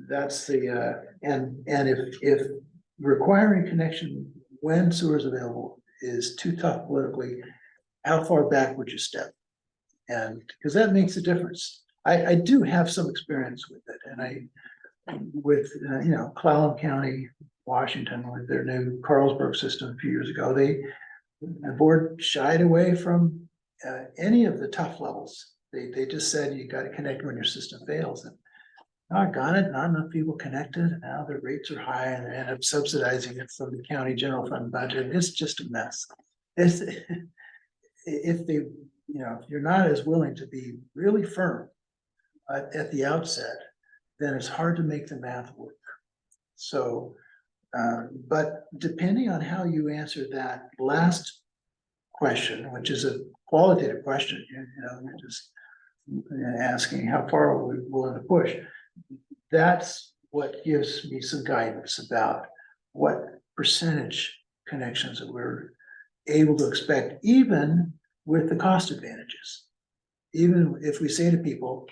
that's the and if requiring connection when sewer is available is too tough politically, how far back would you step? And because that makes a difference. I do have some experience with it, and with Clallam County, Washington, with their new Carlsberg system a few years ago, the board shied away from any of the tough levels. They just said you got to connect when your system fails. And I got it, not enough people connected. Now the rates are high, and they end up subsidizing it from the county general fund budget. It's just a mess. If you're not as willing to be really firm at the outset, then it's hard to make the math work. So, but depending on how you answer that last question, which is a qualitative question, you're just asking how far are we willing to push. That's what gives me some guidance about what percentage connections that we're able to expect, even with the cost advantages. Even if we say to people,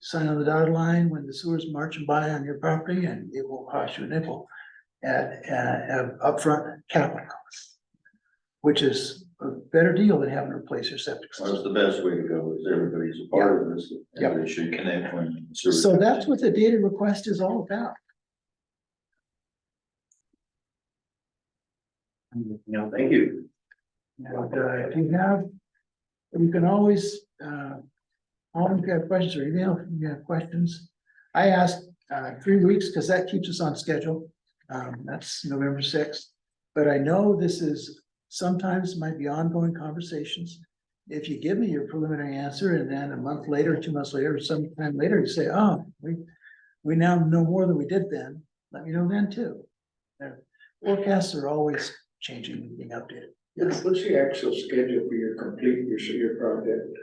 sign on the dotted line when the sewer's marching by on your property, and it will cost you a nickel at upfront capital costs, which is a better deal than having to replace your septic system. That's the best way to go, is everybody's a part of this, and they should connect when. So that's what the data request is all about. Thank you. And if you can always get questions or email if you have questions. I asked 3 weeks because that keeps us on schedule. That's November 6th. But I know this is sometimes might be ongoing conversations. If you give me your preliminary answer and then a month later, 2 months later, or sometime later, you say, oh, we now know more than we did then, let me know then too. Forecasts are always changing and being updated. What's the actual schedule for your complete your project?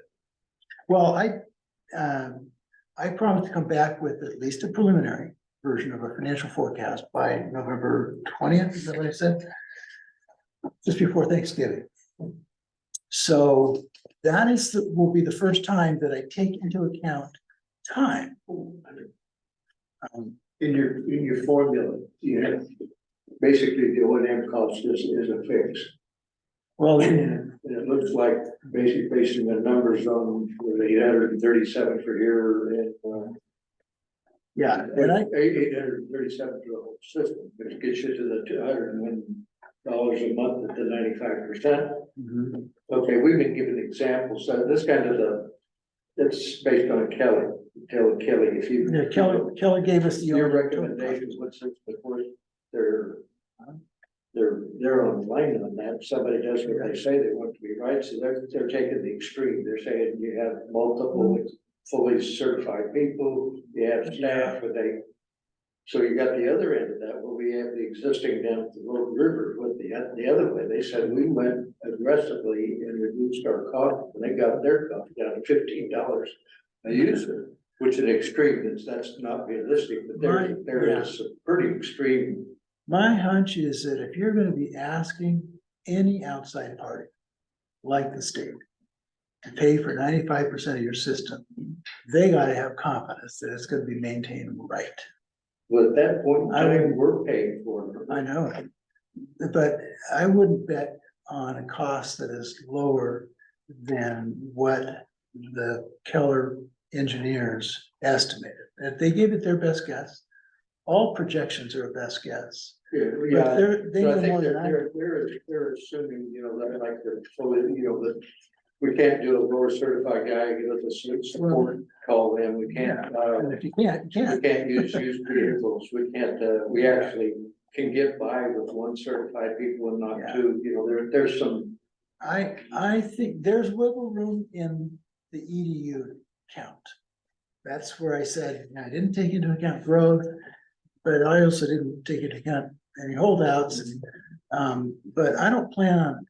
Well, I promised to come back with at least a preliminary version of a financial forecast by November 20th, is that what I said? Just before Thanksgiving. So that will be the first time that I take into account time. In your formula, you have basically the O&M cost is a fix. Well, And it looks like basically basing the numbers on the 837 for here and Yeah, and I, 837 for the whole system, which gets you to the $201 a month at the 95%. mhm. Okay, we've been given examples, so this kind of it's based on Kelly, tell Kelly if you. Yeah, Kelly gave us the. Your recommendations, what's it, of course, they're online on that, somebody does what they say they want to be right, so they're taking the extreme, they're saying you have multiple fully certified people, you have staff, but so you got the other end of that, where we have the existing down at the Road River, with the other way, they said we went aggressively and reduced our cost, and they got their cost down to $15 a user, which is extreme, that's not realistic, but there is some pretty extreme. My hunch is that if you're gonna be asking any outside party, like the state, to pay for 95% of your system, they gotta have confidence that it's gonna be maintained right. Well, at that point in I would- time, we're paying for it. I know it, but I wouldn't bet on a cost that is lower than what the Keller engineers estimated. If they gave it their best guess, all projections are a best guess. But Yeah, they so I know think more than I. they're assuming, that like they're fully, that we can't do a lower certified guy, give us a support, call them, we can't, And if you can't, you we can't. can't use used vehicles, we can't, we actually can get by with one certified people and not Yeah. two, there's some. I think there's wiggle room in the EDU count. That's where I said, I didn't take into account growth, but I also didn't take into account any holdouts. But I don't plan on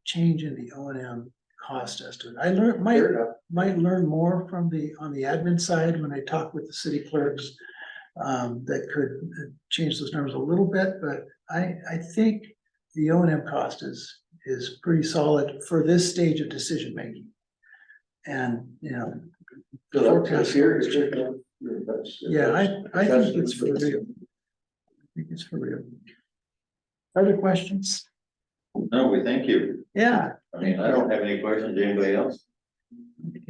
changing the O&M cost estimate. I might learn more from on the admin side when I talk with the city clerks. That could change those numbers a little bit, but I think the O&M cost is pretty solid for this stage of decision making. And, forecast- yeah, I think it's for real. I think it's for real. Other questions? No, we thank you. Yeah. I mean, I don't have any questions. Anybody else?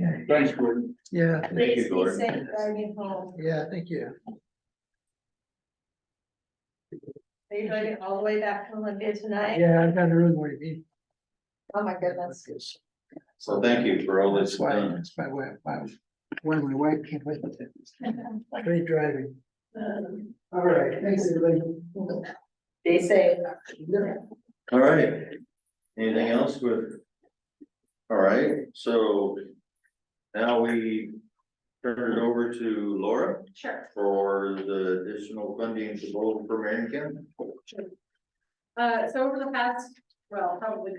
Okay. Thanks, Gordon. Yeah, Thank Please you, be Gordon. safe driving home. yeah, thank you. Are you driving all the way back from Olympia tonight? Yeah, I've got a really more to be. Oh, my goodness. So thank you for all this. That's why, that's my wife can't wait. Great driving. All right, thanks, everybody. Be safe. All right. Anything else with? All right, so now we turn it over to Laura Sure. for the additional funding proposal for Marion County. So over the past, well, probably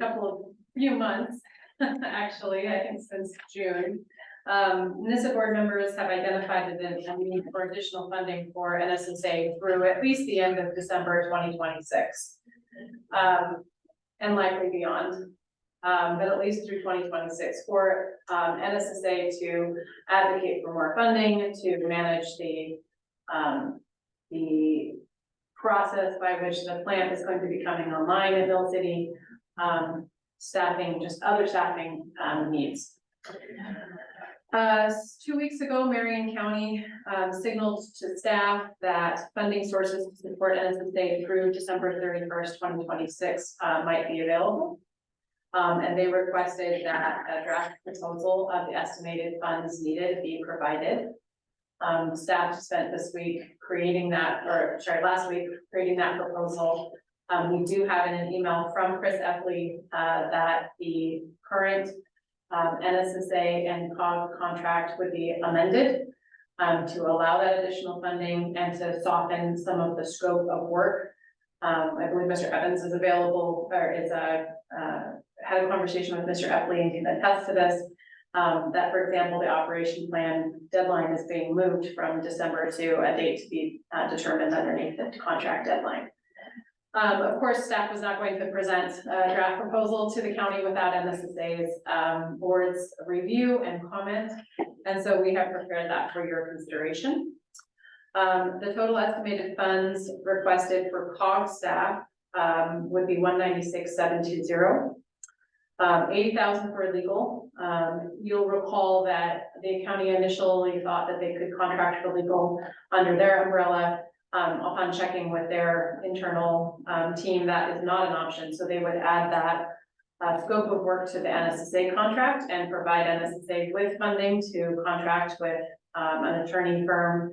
few months, actually, I think since June, NSSA board members have identified a need for additional funding for NSSA through at least the end of December 2026. And likely beyond, but at least through 2026 for NSSA to advocate for more funding, to manage the process by which the plant is going to be coming online in Mill City, staffing, just other staffing needs. 2 weeks ago, Marion County signaled to staff that funding sources to support NSSA through December 31st, 2026 might be available. And they requested that a draft proposal of the estimated funds needed be provided. Staff spent last week creating that proposal. We do have in an email from Chris Epley that the current NSSA and COG contract would be amended to allow that additional funding and to soften some of the scope of work. I believe Mr. Evans is available or is had a conversation with Mr. Epley and he can attest to this. That, for example, the operation plan deadline is being moved from December to a date to be determined underneath the contract deadline. Of course, staff was not going to present a draft proposal to the county without NSSA's board's review and comment. And so we have prepared that for your consideration. The total estimated funds requested for COG staff would be $196,720. 80,000 for legal, You'll recall that the county initially thought that they could contract for legal under their umbrella. Upon checking with their internal team, that is not an option, so they would add that scope of work to the NSSA contract and provide NSSA with funding to contract with an attorney firm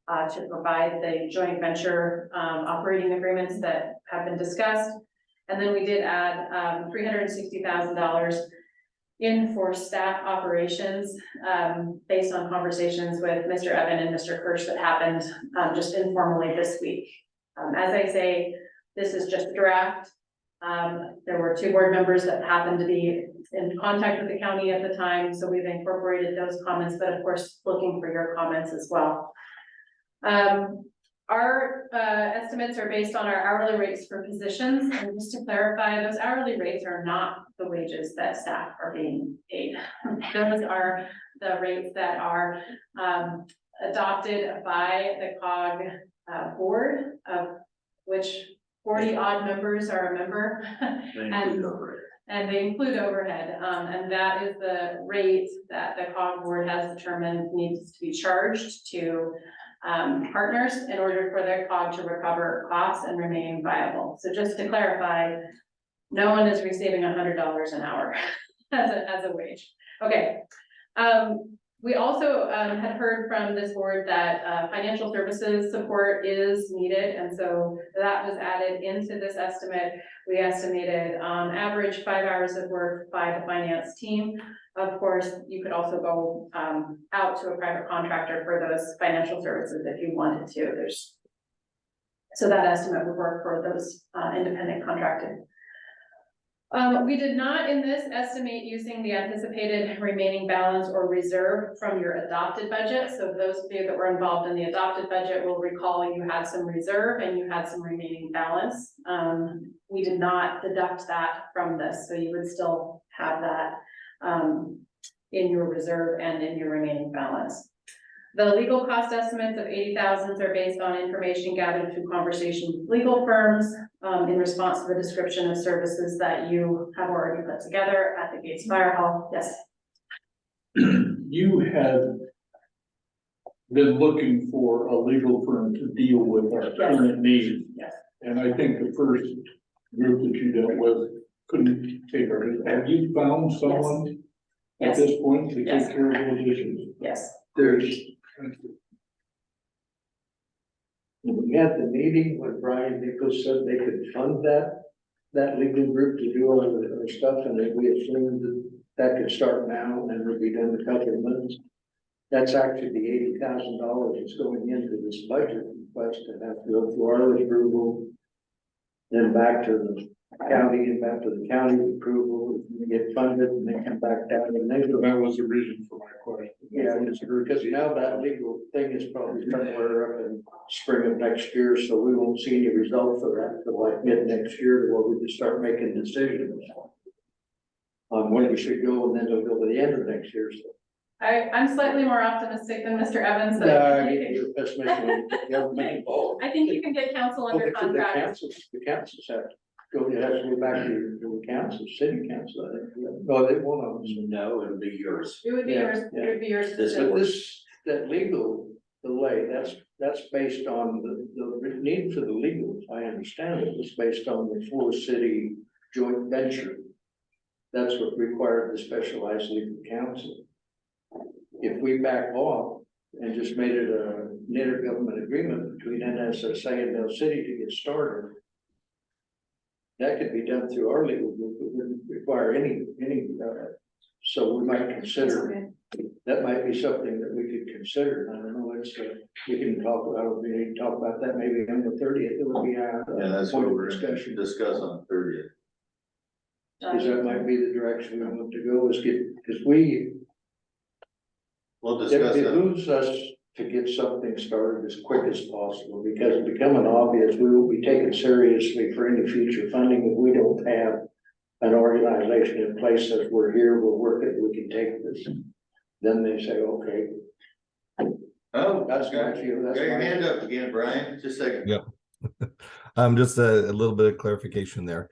to provide the joint venture operating agreements that have been discussed. And then we did add $360,000 in for staff operations based on conversations with Mr. Evan and Mr. Kirsch that happened just informally this week. As I say, this is just a draft. There were 2 board members that happened to be in contact with the county at the time, so we've incorporated those comments, but of course, looking for your comments as well. Our estimates are based on our hourly rates for positions, and just to clarify, those hourly rates are not the wages that staff are being paid. Those are the rates that are adopted by the COG board, of which 40 odd members are a member. And they include overhead, and that is the rate that the COG board has determined needs to be charged to partners in order for their COG to recover costs and remain viable. So just to clarify, no one is receiving $100 an hour as a wage. Okay. We also had heard from this board that financial services support is needed, and so that was added into this estimate. We estimated on average 5 hours of work by the finance team. Of course, you could also go out to a private contractor for those financial services if you wanted to. So that estimate would work for those independent contracted. We did not in this estimate using the anticipated remaining balance or reserve from your adopted budget. So those of you that were involved in the adopted budget will recall you had some reserve and you had some remaining balance. We did not deduct that from this, so you would still have that in your reserve and in your remaining balance. The legal cost estimates of 80,000 are based on information gathered through conversation with legal firms in response to the description of services that you have already put together at the Gates Fire Hall. Yes. You had been looking for a legal firm to deal with our current needs. Yes. And I think the first group that you dealt with couldn't take our, have you found someone at Yes. this point to Yes. take care of those issues? Yes. We had the meeting when Brian Nichols said they could fund that legal group to do all of the stuff, and then we assumed that could start now and then would be done in a couple of months. That's actually the $80,000 that's going into this budget request to have to go through our approval, then back to the county and back to the county approval, and get funded, and then come back down and then go. That was the reason for my question. Yeah, it's because now that legal thing is probably somewhere up in spring of next year, so we won't see any results of that till like mid next year, where we can start making decisions on when we should go, and then they'll go to the end of next year, so. I'm slightly more optimistic than Mr. Evans. So You're pessimistic when government involved. I think you can get counsel Well, under the contract. councils have to go, it has to go back to the council, city council, I think. No, they won't. No, it'll be yours. It would be Yeah, yours, it would be yours. This But that legal delay, that's based on the need for the legals, I understand it, was based on the 4-city joint venture. That's what required the specialized legal counsel. If we back off and just made it an intergovernment agreement between NSSA and Bell City to get started, that could be done through our legal group, it wouldn't require any, so we might consider, that might be something that we could consider. I don't know, we can talk about, we need to talk about that maybe on the 30th, it would be Yeah, that's what point of we're gonna discussion. discuss on the 30th. Because that might be the direction we want to go, is get, because We'll it discuss that. behooves us to get something started as quick as possible, because it's becoming obvious we will be taken seriously for any future funding if we don't have an organization in place that we're here, we're working, we can take this. Then they say, okay, Oh, that's my okay. view, Got that's your my. hand up again, Brian, just a second. Yep. Just a little bit of clarification there.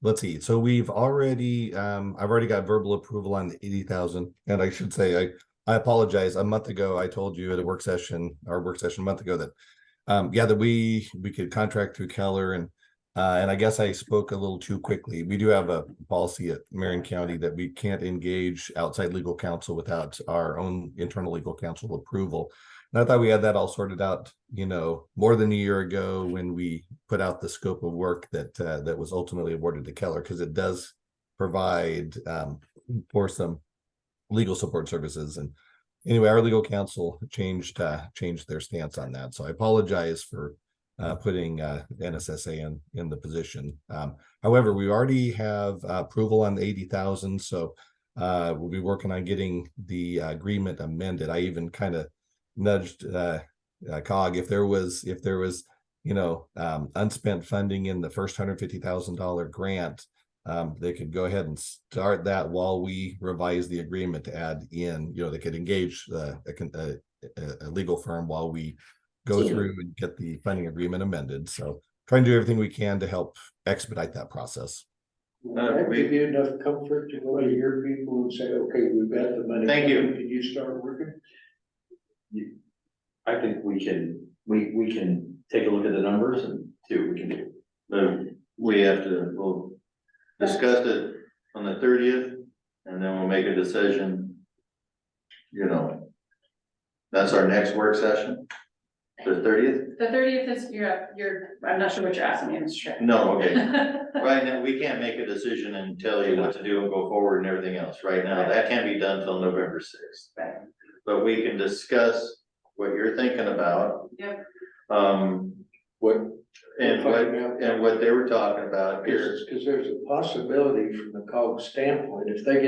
let's see. So we've already, I've already got verbal approval on the 80,000. And I should say, I apologize. A month ago, I told you at a work session, our work session a month ago that, yeah, that we could contract through Keller and I guess I spoke a little too quickly. We do have a policy at Marion County that we can't engage outside legal counsel without our own internal legal counsel approval. And I thought we had that all sorted out, you know, more than a year ago when we put out the scope of work that that was ultimately awarded to Keller, because it does provide for some legal support services. And anyway, our legal counsel changed their stance on that. So I apologize for putting NSSA in the position. However, we already have approval on the 80,000. So we'll be working on getting the agreement amended. I even kind of nudged COG if there was, you know, unspent funding in the first $150,000 grant, they could go ahead and start that while we revise the agreement to add in, you know, they could engage a legal firm while we go through and get the funding agreement amended. So trying to do everything we can to help expedite that process. That give you enough comfort to go to your people and say, okay, we've got the money. Thank you. Can you start working? I think we can take a look at the numbers and see what we can do. We'll discuss it on the 30th and then we'll make a decision. You know, that's our next work session, the 30th? The 30th is, I'm not sure what you're asking me, Mr. Chair. No, okay. Right now, we can't make a decision and tell you what to do and go forward and everything else right now. That can't be done till November 6th. Right. But we can discuss what you're thinking about. Yep. What they were talking about here. Because there's a possibility from the COG standpoint, if they're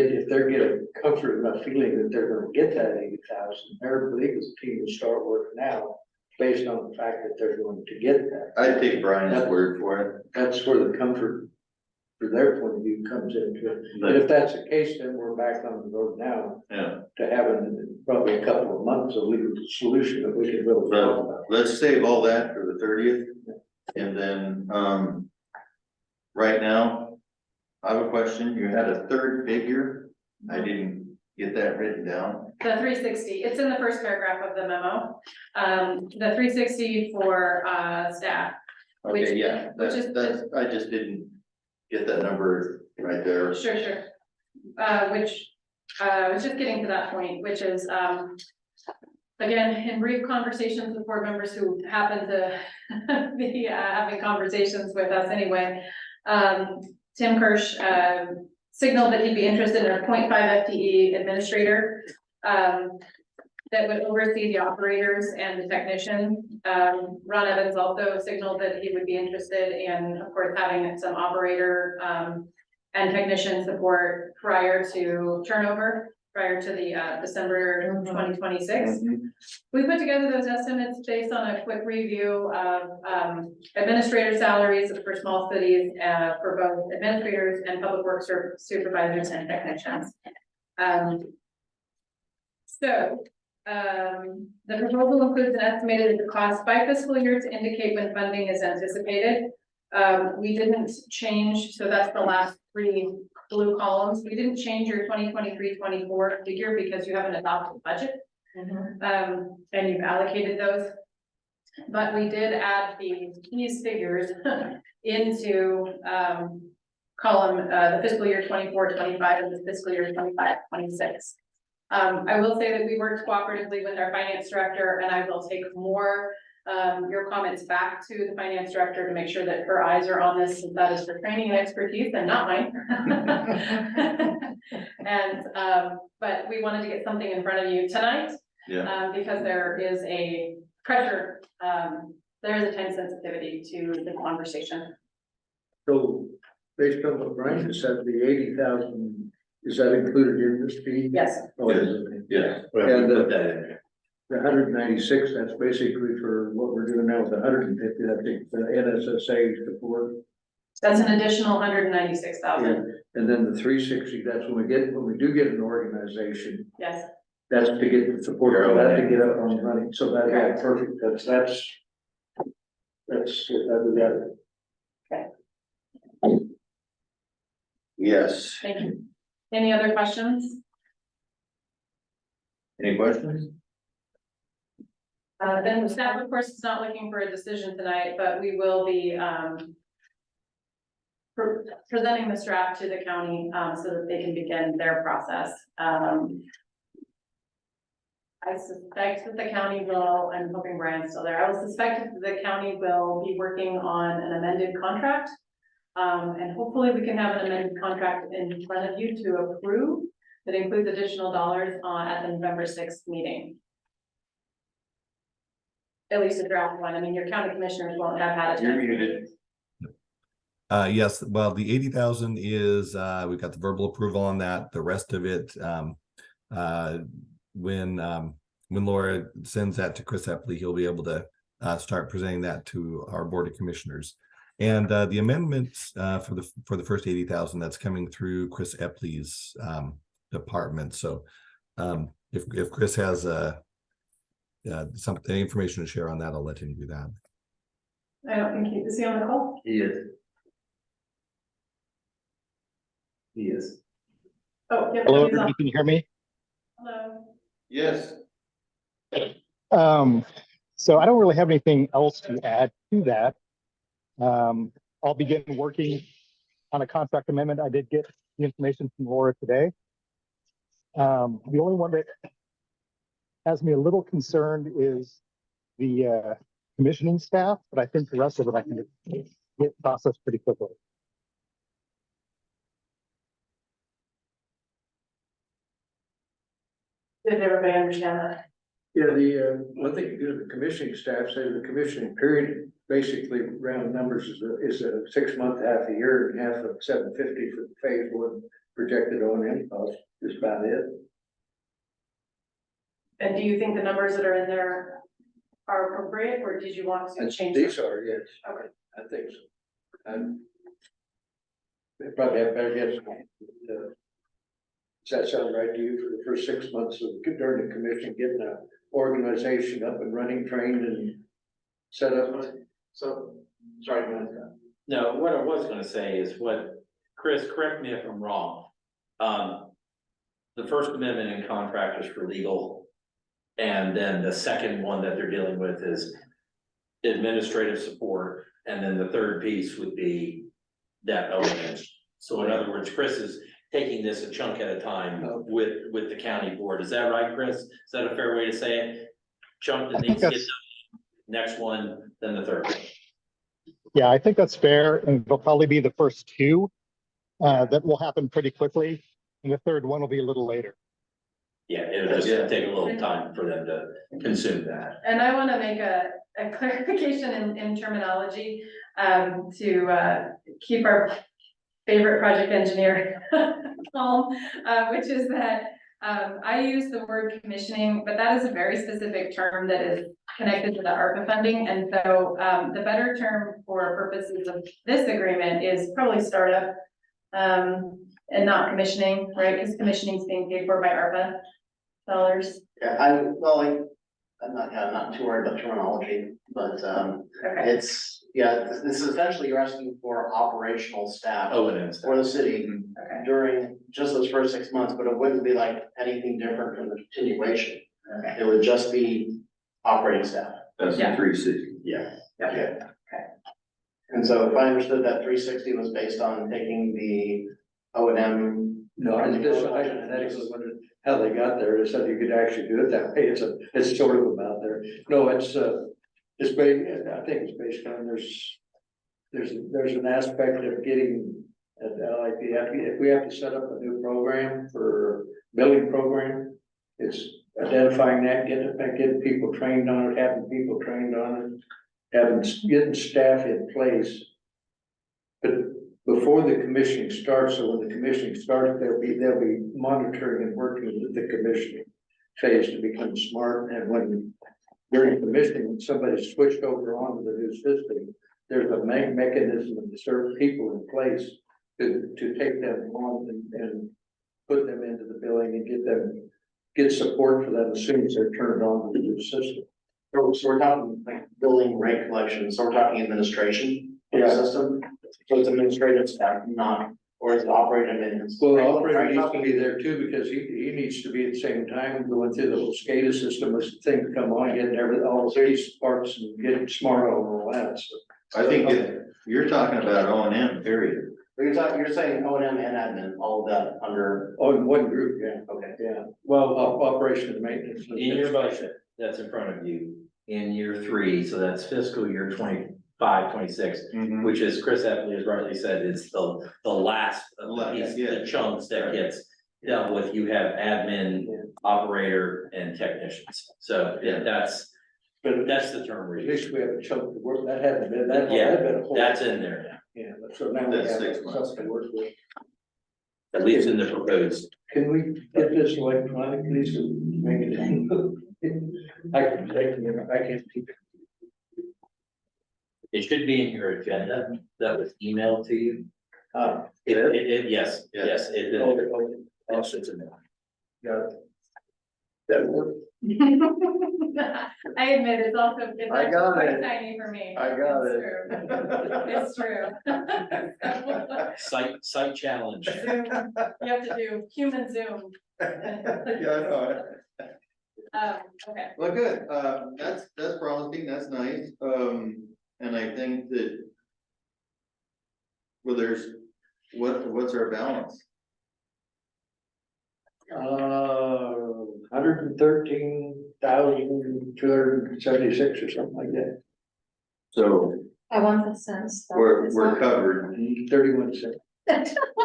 getting comfort enough feeling that they're gonna get that 80,000, their legal team will start working now based on the fact that they're going to get that. I take Brian's word for it. That's where the comfort for their point of view comes into it. But if that's the case, then we're back on the road now. Yeah. To having probably a couple of months of legal solution that we can really talk about. Let's save all that for the 30th. And then, right now, I have a question. You had a third figure. I didn't get that written down. The 360, it's in the first paragraph of the memo. The 360 for staff. Okay, yeah, which is- that's, I just didn't get that number right there. Sure. Which, I was just getting to that point, which is, again, in brief conversations with board members who happen to be having conversations with us anyway. Tim Kirsch signaled that he'd be interested in a 0.5 FTE administrator that would oversee the operators and the technician. Ron Evans also signaled that he would be interested in, of course, having some operator and technician support prior to turnover, prior to the December 2026. We put together those estimates based on a quick review of administrator salaries for small cities for both administrators and public works supervisors and technicians. The proposal includes an estimated cost by fiscal year to indicate when funding is anticipated. We didn't change, so that's the last three blue columns. We didn't change your 2023-24 figure because you haven't adopted budget. And you've allocated those. But we did add these figures into column the fiscal year 24-25 and the fiscal year 25-26. I will say that we worked cooperatively with our finance director, and I will take more your comments back to the finance director to make sure that her eyes are on this, since that is her training and expertise and not mine. And but we wanted to get something in front of you tonight, because there is a pressure, there is a time sensitivity to the conversation. So based on what Brian said, the 80,000, is that included in this fee? Yes. Oh, it is. Yeah. And Put that in there. the 196, that's basically for what we're doing now with the 150, I think the NSSA support. That's an additional 196,000. And then the 360, that's when we do get an organization, Yes. that's to get the support for that to get up on running. So that, yeah, Correct. perfect. That's that we got it. Yes. Thank you. Any other questions? Any questions? Then staff, of course, is not looking for a decision tonight, but we will be, presenting this draft to the county, so that they can begin their process. I suspect that the county will, I'm hoping Brian's still there, I will suspect that the county will be working on an amended contract. And hopefully we can have an amended contract in front of you to approve that includes additional dollars at the November 6th meeting. At least a draft one. I mean, your county commissioners won't have had a You're chance. muted. Yes, well, the 80,000 is, we've got the verbal approval on that. The rest of it, when Laura sends that to Chris Epley, he'll be able to start presenting that to our Board of Commissioners. And the amendments for the first 80,000, that's coming through Chris Epley's department. So if Chris has something information to share on that, I'll let him do that. I don't think is he on the call? He is. He is. Oh, yep. Hello, he's on. everybody, can you hear me? Hello. Yes. So I don't really have anything else to add to that. I'll begin working on a contract amendment. I did get the information from Laura today. The only one that has me a little concerned is the commissioning staff, but I think the rest of it I can get processed pretty quickly. Did everybody understand that? Yeah, the, one thing to do, the commissioning staff say the commissioning period, basically round numbers is a 6 month, half a year, and half of 750 for the phase one projected O&M cost, is about it. And do you think the numbers that are in there are appropriate, or did you want to And change? these them? are, yes. Okay. I think so. They probably have better guess. Does that sound right to you for the first 6 months of during the commission, getting an organization up and running, trained and set up? So, sorry, go ahead. No, what I was gonna say is what, Chris, correct me if I'm wrong. The First Amendment in contract is for legal. And then the second one that they're dealing with is administrative support. And then the third piece would be that O&M. So in other words, Chris is taking this a chunk at a time with the county board. Is that right, Chris? Is that a fair way to say it? Chunk that needs to get done, next one, then the third one. Yeah, I think that's fair, and they'll probably be the first two that will happen pretty quickly, and the third one will be a little later. Yeah, it'll just take a little time for them to consume that. And I want to make a clarification in terminology to keep our favorite project engineer calm, which is that I use the word commissioning, but that is a very specific term that is connected to the ARPA funding. And so the better term for purposes of this agreement is probably startup and not commissioning, right? Because commissioning is being paid for by ARPA dollars. Yeah, I'm not too worried about terminology, but, Okay. this is essentially you're asking for operational staff O&M for the city Okay. during just those first 6 months, but it wouldn't be like anything different from the continuation. Okay. It would just be operating staff. That's Yeah. the 360. Yeah. Okay. And so if I understood that 360 was based on taking the O&M. No, I just wondered how they got there. They said you could actually do it that way. It's sort of about there. No, it's based, I think it's based on there's an aspect of getting, like if we have to set up a new program for billing program, it's identifying that, getting people trained on it, having people trained on it, getting staff in place. But before the commissioning starts, so when the commissioning starts, they'll be monitoring and working with the commissioning phase to become smart. And when during commissioning, when somebody's switched over onto the new system, there's a mechanism of certain people in place to take them on and put them into the billing and get support for them as soon as they're turned on to the new system. So we're talking like billing, rate collection, so we're talking administration of the Yeah. system. So it's administrative staff, not Or is it operating maintenance? Well, the Are you operator needs to talking- be there too, because he needs to be at the same time going through the whole SCADA system as things come on, getting all the piece parts and getting smart on all that, so. I think you're talking about O and M, period. You're saying O and M and admin, all of that under, Oh, in one group, yeah, okay. yeah, Well, operation and maintenance. in your budget that's in front of you, in year 3, so that's fiscal year 25, 26, which is Chris Epley has rightly said, it's the last of the piece, the chunks that gets dealt with. You have admin, operator, and technicians. So that's But the term at we're least using. we have a chunk to work, that hasn't been, that Yeah, had been a whole. that's in there now, Yeah, so now we have That's 6 months. something to work with. at least in the proposed. Can we get this electronically so we can make it? I can't keep it. It should be in your agenda that was emailed to you. Ah, Yes, Yeah. yes, it oh, is. oh, Yes, it's in there. got it. That work? I admit, it's also, it's I actually got quite it. tiny for me. I got It's true. It's true. Site challenge. Zoom, you have to do human Zoom. Yeah, I know. Okay. Well, good, that's promising, that's nice, and I think that. Well, what's our balance? 113,276 or something like that. So I want the sense. that we're it's not- covered, 31 cents.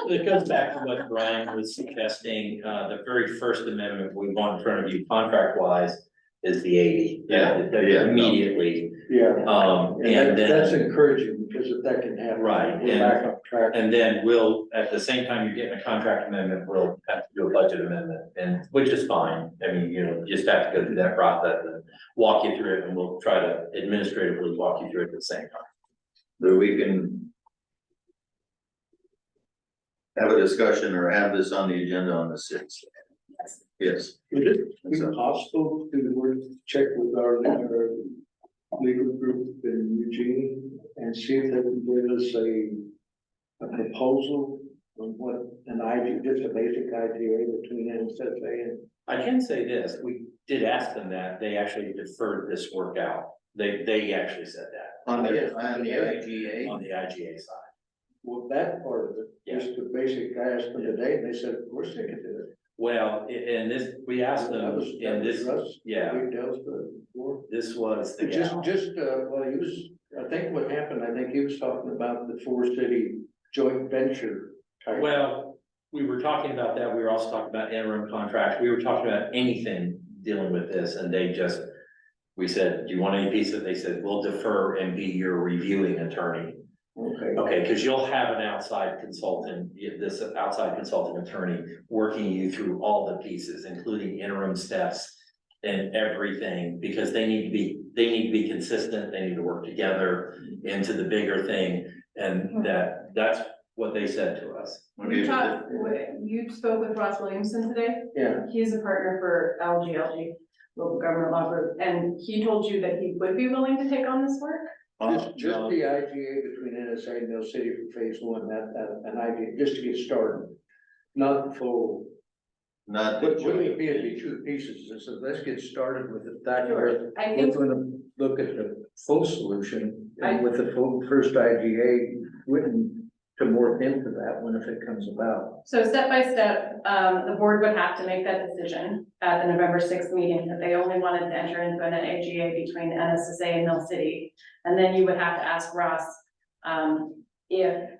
It goes back to what Brian was suggesting, the very first amendment we want in front of you contract wise is the 80. Yeah, yeah. Immediately, Yeah. and That's then, encouraging because if that can happen. Right, We're and- back on track. and then we'll, at the same time you're getting a contract amendment, we'll have to do a budget amendment, and, which is fine. I mean, you just have to go through that process and walk you through it, and we'll try to administratively walk you through it at the same time. that we can. Have a discussion or have this on the agenda on the 6th. Yes. Would it be possible to check with our legal group in Eugene and see if they can give us a proposal on what an idea, just a basic idea between NSSA and. I can say this, we did ask them that, they actually deferred this work out. They actually said that On the Yes. IGA. on the IGA side. Well, that part of it, just the basic, I asked them today, and they said, of course they could do it. Well, and this, we asked That them, was and this, Russ, yeah, we dealt with it before. this was the gal. Well, he was, I think what happened, I think he was talking about the 4-city joint venture type. Well, we were talking about that, we were also talking about interim contracts, we were talking about anything dealing with this, and they just, we said, do you want any piece of it? They said, we'll defer and be your reviewing attorney. Okay. Okay, because you'll have an outside consultant, this outside consulting attorney working you through all the pieces, including interim steps and everything, because they need to be consistent, they need to work together into the bigger thing. And that's what they said to us. You spoke with Ross Williamson today? Yeah. He's a partner for LGLG, Local Government Law Group, and he told you that he would be willing to take on this work? Just the IGA between NSA and Mill City for phase 1, that, an idea, just to get started, not the full. Not the But would it joint. be 2 pieces, and so let's get started with it, that, Sure. I we're think, gonna look at the full solution, I- and with the full first IGA, wouldn't to morph into that one if it comes about. so step by step, the board would have to make that decision at the November 6th meeting, that they only wanted to enter into an AGA between NSSA and Mill City. And then you would have to ask Ross, if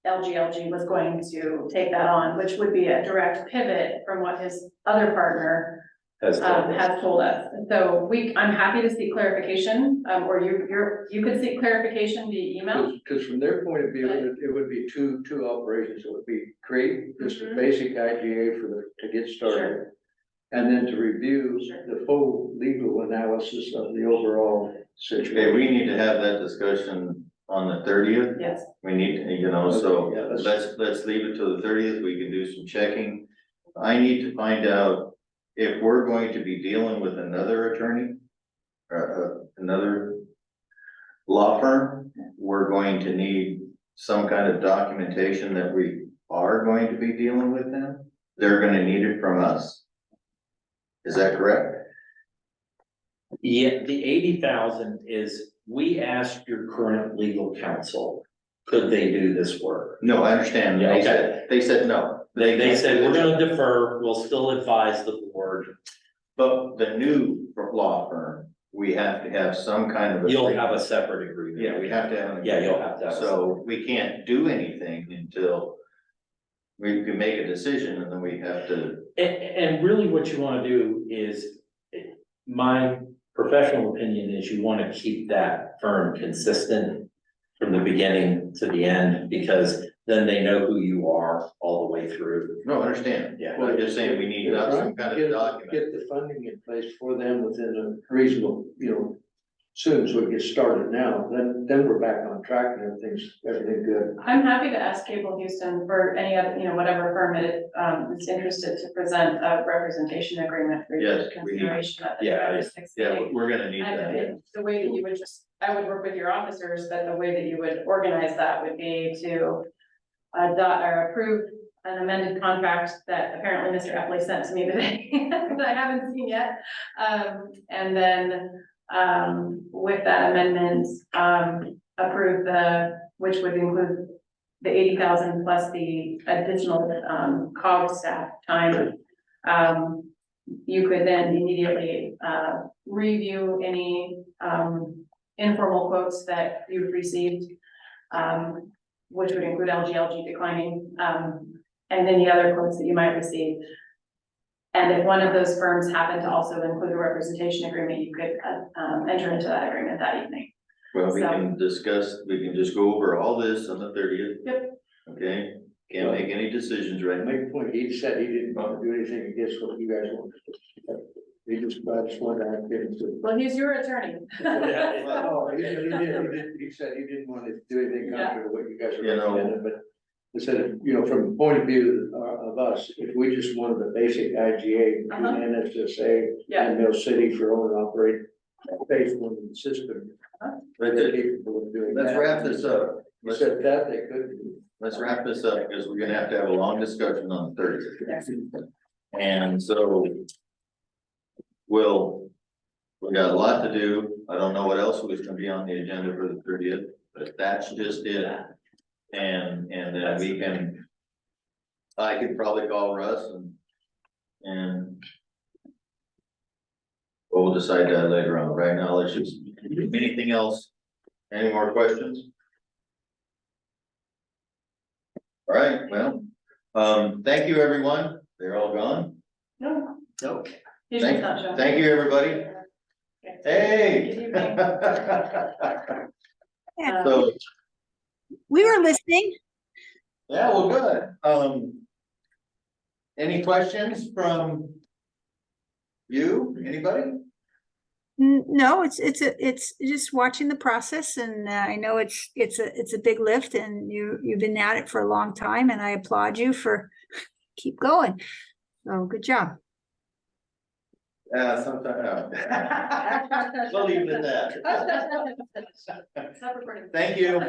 LGLG was going to take that on, which would be a direct pivot from what his other partner Has told us. has told us. So I'm happy to seek clarification, or you could seek clarification via email. Because from their point of view, it would be two operations, it would be create just a Mhm. basic IGA to get started. Sure. And then to review Sure. the full legal analysis of the overall Okay, situation. we need to have that discussion on the 30th. Yes, We need, so Yeah, that's- let's leave it till the 30th. We can do some checking. I need to find out if we're going to be dealing with another attorney. Another law firm, we're going to need some kind of documentation that we are going to be dealing with them. They're gonna need it from us. Is that correct? Yeah, the 80,000 is, we asked your current legal counsel, could they do this work? No, I understand. Yeah, They okay. said, they said no. They said, we're gonna defer, we'll still advise the board. But the new law firm, we have to have some kind of. You'll have a separate agreement. Yeah, we have to have. an Yeah, you'll agreement. have to have a So we can't do anything until we can make a decision, and then we have to. And really what you wanna do is, my professional opinion is you wanna keep that firm consistent from the beginning to the end, because then they know who you are all the way through. No, I understand. Yeah. I'm just saying we need some kind of document. Get the funding in place for them within a reasonable, soon, so we get started now, then we're back on track and everything good. I'm happy to ask Cable Houston for any other, whatever firm it is interested to present a representation agreement for your Yes, we need- consideration at the yeah, November 6th Yeah, meeting. we're gonna need And that. the way that you would I would work with your officers, that the way that you would organize that would be to adopt or approve an amended contract that apparently Mr. Epley sent to me today, that I haven't seen yet. And then, with that amendment, approve which would include the 80,000 plus the additional, COG staff time. You could then immediately, review any, informal quotes that you've received, which would include LGLG declining, and any other quotes that you might receive. And if one of those firms happened to also include a representation agreement, you could, enter into that agreement that evening. Well, we So- can discuss, we can just go over all this on the 30th. Yep. Okay, can't make any decisions right now. Make a point, he said he didn't want to do anything against what you guys want. He just wanted to get into. Well, he's your attorney. Oh, he said he didn't want to do anything contrary to what you guys are recommending, but he said, from the point of view of us, if we just wanted the basic IGA, Uh-huh. NSSA Yeah. and Mill City for own and operate phase one of the system. Let's They're capable of doing that. wrap this up. He said that they could do. Let's wrap this up because we're gonna have to have a long discussion on the 30th. And so we got a lot to do. I don't know what else was gonna be on the agenda for the 30th, but that's just it. And then we can, I could probably call Russ and we'll decide that later on. Right now, let's just, anything else? Any more questions? All right, well, thank you, everyone. They're all gone. No, Nope. he's just not showing. Thank you, everybody. Okay. Hey. Good evening. So, We were listening. yeah, well, good. Any questions from you, anybody? No, it's just watching the process, and I know it's a big lift, and you've been at it for a long time, and I applaud you for keep going. So good job. Yeah, sometimes. We'll leave it at that. Stop recording. Thank you.